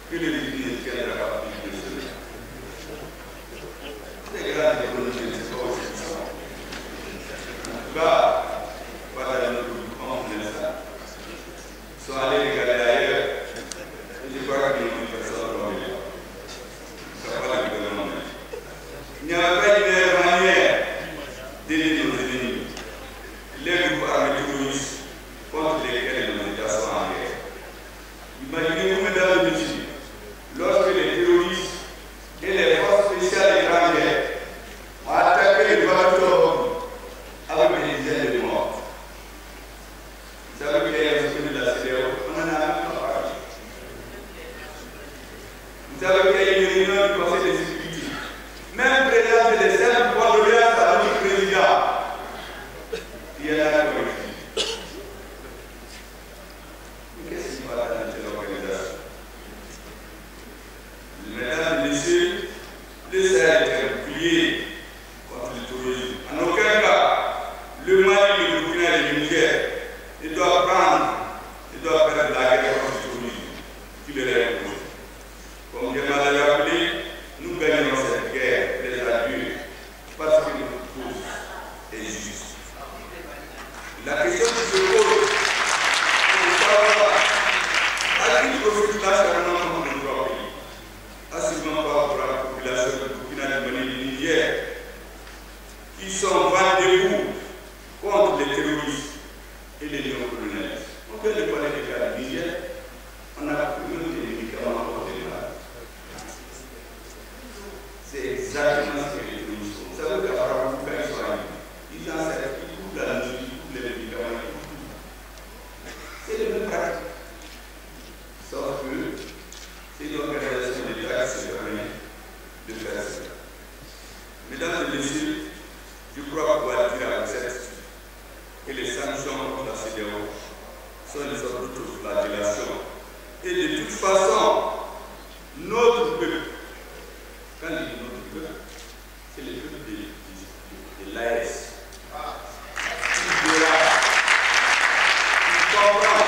que le régime ne tiendra pas plus de cela. Des grands économistes, c'est pas aussi ça. En tout cas, pas dans notre gouvernement, on est ça. Ils sont allés regarder ailleurs. Je crois qu'ils n'ont pas ça dans le monde. Ce n'est pas le gouvernement. Il n'y avait pas une meilleure manière d'aider nos ennemis. Les groupes armés terroristes contre lesquels nos États sont en guerre. Imaginez-vous, mesdames et messieurs, lorsque les terroristes et les forces spéciales étrangères ont attaqué le bateau avec des dizaines de morts. Vous savez qu'il y a un système de la CEDEAO, on en a même pas parlé. Vous savez qu'il y a une réunion du Conseil de sécurité. Même présenter les simples condoléances à notre président. Il y a la collective. Mais qu'est-ce qui va dans cette organisation? Mesdames et messieurs, le Sahel est un bouclier contre le terrorisme. En aucun cas, le Mali, le Burkina et le Niger ne doivent perdre la guerre contre le terrorisme qui leur est imposé. Comme je l'avais rappelé, nous gagnerons cette guerre, les adieux, parce que notre cause est juste. La question qui se pose, c'est de savoir à qui profite l'acharnement de notre pays. Assurément pas pour la population de Burkina, du Mali et du Niger, qui sont vent debout contre les terroristes et les néocolonialistes. On vient de parler des cas du Niger, on a même des médicaments pour les malades. C'est exactement ce que les terroristes font. Vous savez qu'apparemment, quand ils sont arrivés, ils en servent, ils coupent la nourriture, ils coupent les médicaments, ils coupent tout. C'est le même pratique. Sauf que c'est une organisation d'État qui se permet de faire ça. Mesdames et messieurs, je crois pouvoir dire avec certitude que les sanctions contre la CEDEAO sont une sorte d'autoflagellation. Et de toute façon, notre peuple, quand il dit notre peuple, c'est le peuple de l'AS. Il comprend,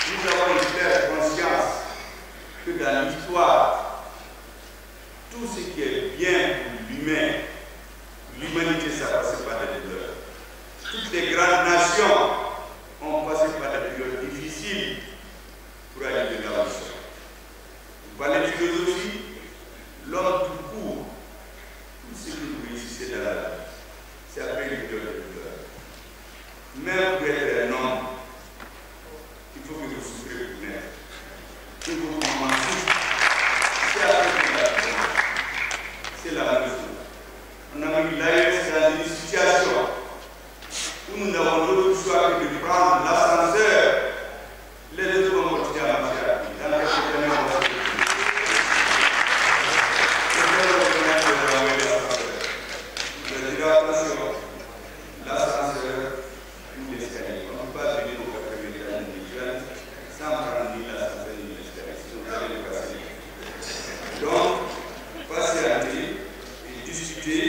nous avons une claire conscience que dans l'histoire, tout ce qui est bien pour l'humain, l'humanité, ça passe par des douleurs. Toutes les grandes nations ont passé par des périodes difficiles pour arriver là où ils sont. Vous parlez du même pour être un homme, il faut que vous souffrez pour naître. Il faut que vous m'en souffrez. C'est la même chose. On a mis l'AES dans une situation où nous n'avons d'autre choix que de prendre l'ascenseur. Les autres vont continuer à marcher à pied. Dans quelques années, on va se retrouver. Je dirais attention, l'ascenseur ou l'escalier. On ne peut pas venir au 80 étages individuels sans prendre ni l'ascenseur ni l'escalier. Sinon, vous allez le casser. Donc, patienter et discuter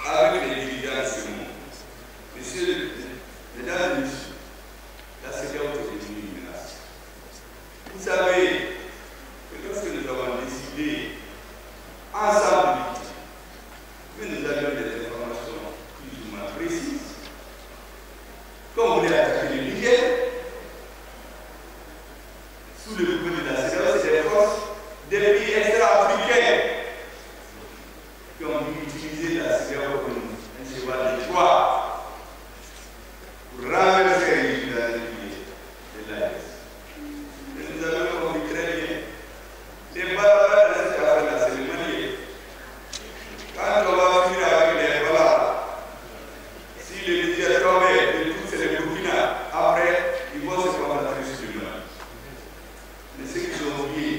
avec les dirigeants de ce monde. Messieurs, mesdames et messieurs, la sécurité est devenue une menace. Vous savez que lorsque nous avons décidé ensemble que nous avions des informations plus ou moins précises, comme vous voulez attaquer le Niger, sous le coup de la sécurité, c'est des forces des pays extra-africains qui ont utilisé la sécurité comme un cheval de Troie pour renverser les résultats de l'AES. Et nous avons compris très bien. Les barbares de cette affaire-là, c'est le Mali. Quand on va finir avec les barbares, si les Niger tombaient de tous les Burkina, après, ils vont se concentrer sur le Mali. Mais ceux qui ont oublié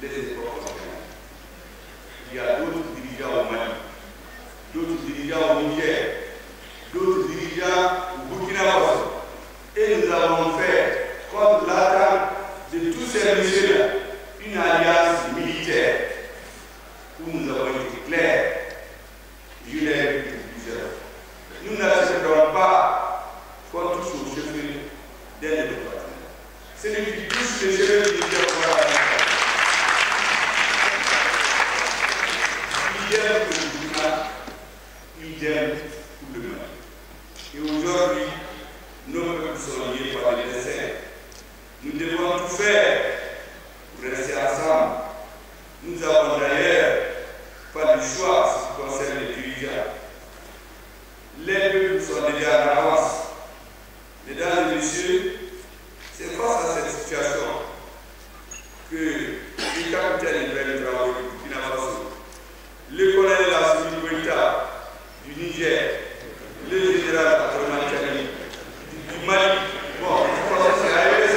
les époques européennes, il y a d'autres dirigeants au Mali, d'autres dirigeants au Niger, d'autres dirigeants au Burkina Faso. Et nous avons fait, contre l'attaque de tous ces messieurs-là, une alliance militaire où nous avons été clairs. Je l'ai vu plusieurs. Nous n'accepterons pas qu'on touche au cheveux d'un de nos partenaires. Celui qui touche les cheveux du Niger, idem pour le Burkina, idem pour le Mali. Et aujourd'hui, nos peuples sont liés par les desseins. Nous devons tout faire pour rester ensemble. Nous avons d'ailleurs pas de choix en ce qui concerne les dirigeants. Les peuples sont déjà en avance. Mesdames et messieurs, c'est face à cette situation que le capitaine Ibrahim Traoré du Burkina Faso, le colonel Assimi Goïta du Niger, le général Abdourahmane Tiani du Mali, bon, je pense que c'est AES.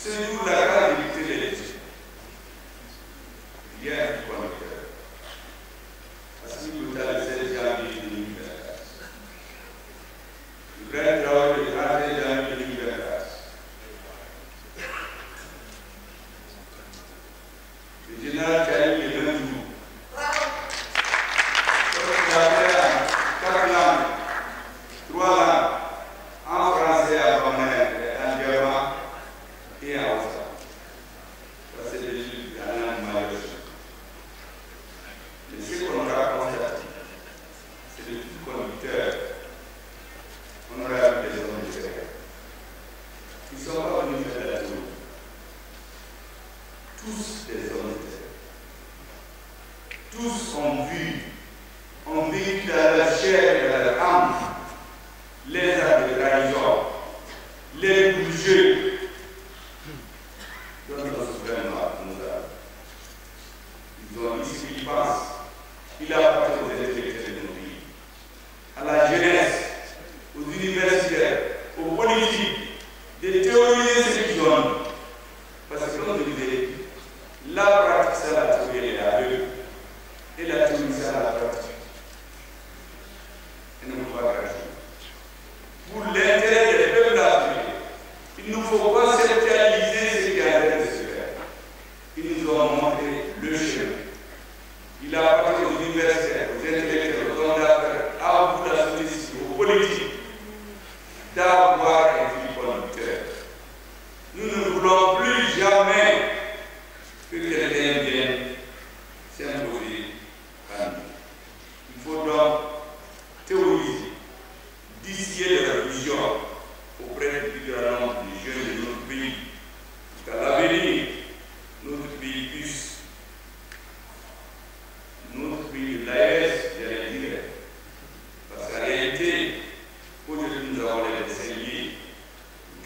Ce jour-là, quand j'ai quitté les tous des hommes de terre. Tous ont vécu dans leur chair et dans leur âme les actes de trahison, les coups de jeu dont notre gouvernement nous a. Ils ont dit ce qu'ils pensent. Il a apporté aux intellectuels de nos pays, à la jeunesse, aux universitaires, aux politiques, de théoriser ce qu'ils ont dit. Parce que comme je disais, la pratique, c'est la théorie et la règle. Et la théorie, c'est la pratique. Et ne peut pas gratuit. Pour l'intérêt des peuples africains, il ne faut pas sectorialiser ce qui est en train de se faire. Ils nous ont montré le chemin. Il a apporté aux universitaires, aux intellectuels, aux hommes d'affaires, à vous la solliciter, aux politiques, d'avoir un fil conducteur. Nous ne voulons plus jamais que quelqu'un vienne s'imposer à nous. Il faut donc théoriser, distiller leur vision auprès du plus grand nombre de jeunes de notre pays, qu'à l'avenir, notre pays puisse, notre pays de l'AES, j'allais dire, parce qu'en réalité, aujourd'hui nous avons les dessins liés,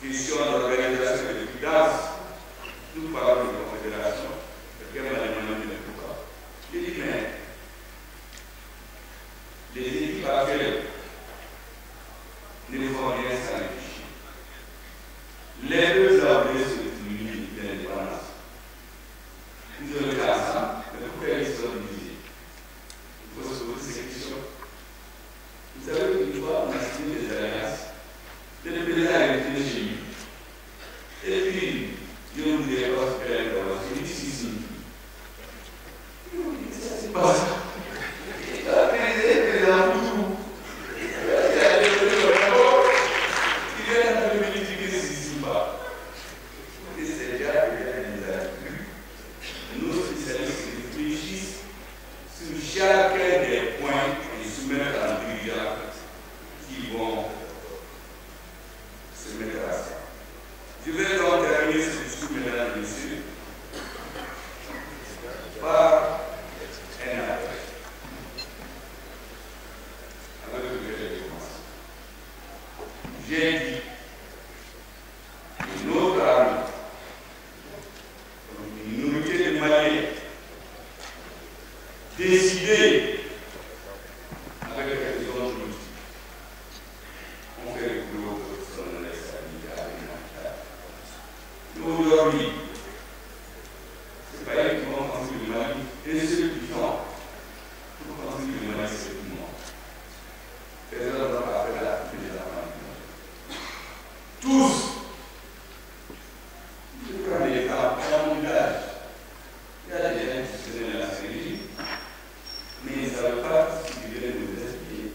question d'organisation et de prudence, nous parlons de confédération, quelqu'un m'a demandé de pourquoi. J'ai dit, mais les équipes actuelles ne font rien sans réfléchir. Les deux armées se réunissent de l'indépendance. Ils ont été ensemble, mais pourquoi ils sont divisés? Il faut se poser ces questions. Vous savez qu'une fois, on a signé des alliances. Le président est venu chez lui. Et puis, je ne vous dirai pas ce qu'il a dit d'abord. Je dis si. Ça, c'est pas ça. Il a président Moutou. Il a dit il vient de me dire que c'est pas. Et c'est déjà que nous avons. Nos spécialistes réfléchissent sur chacun des points et soumettent en dirigeant qui vont se mettre à ça. Je vais donc terminer ce discours, mesdames et messieurs, par un appel. Avec lequel je commence. J'ai dit que notre armée, une minorité de Maliens, décidée avec les raisons politiques, on fait le boulot de son stabilité alimentaire. Aujourd'hui, ce n'est pas eux qui vont construire le Mali, et ceux qui font pour construire le Mali, c'est tout le monde. Les hommes ont appelé la coupe des enfants. Tous, je prends des femmes dans mon village. Il y a des gens qui se donnent la série, mais ils ne savent pas ce qu'ils viennent nous expliquer.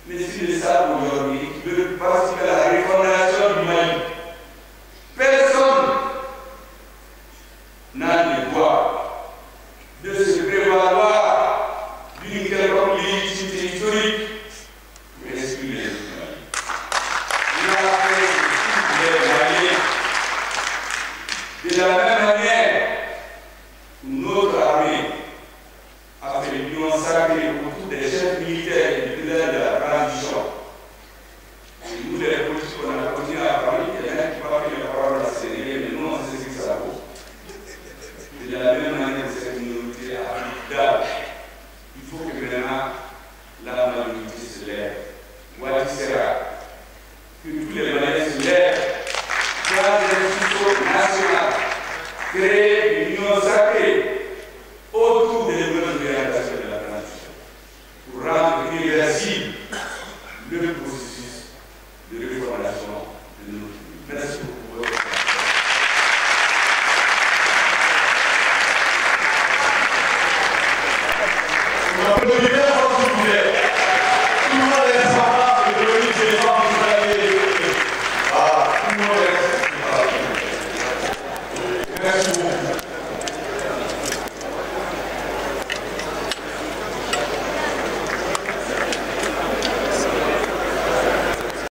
Mais s'ils le savent aujourd'hui, ils veulent participer à la refondation du Mali. Personne n'a le droit de se prévaloir d'une quelconque légitimité historique pour exclure les autres Maliens. Il a fait ce qu'il voulait Maliens. De la même manière, notre armée a fait l'union sacrée autour des chefs militaires et des leaders de la transition. Et nous, les politiques, on a continué à parler, il y en a qui parlent la parole à Sénégal, mais nous, on sait ce que ça vaut. De la même manière, cette minorité a il faut que maintenant la majorité se lève. Wadi sera que tous les Maliens se lèvent, dans les institutions nationales, créer une union sacrée autour des nouvelles orientations de la transition pour rendre irréversible le processus de refondation de notre pays. Merci beaucoup. Merci beaucoup.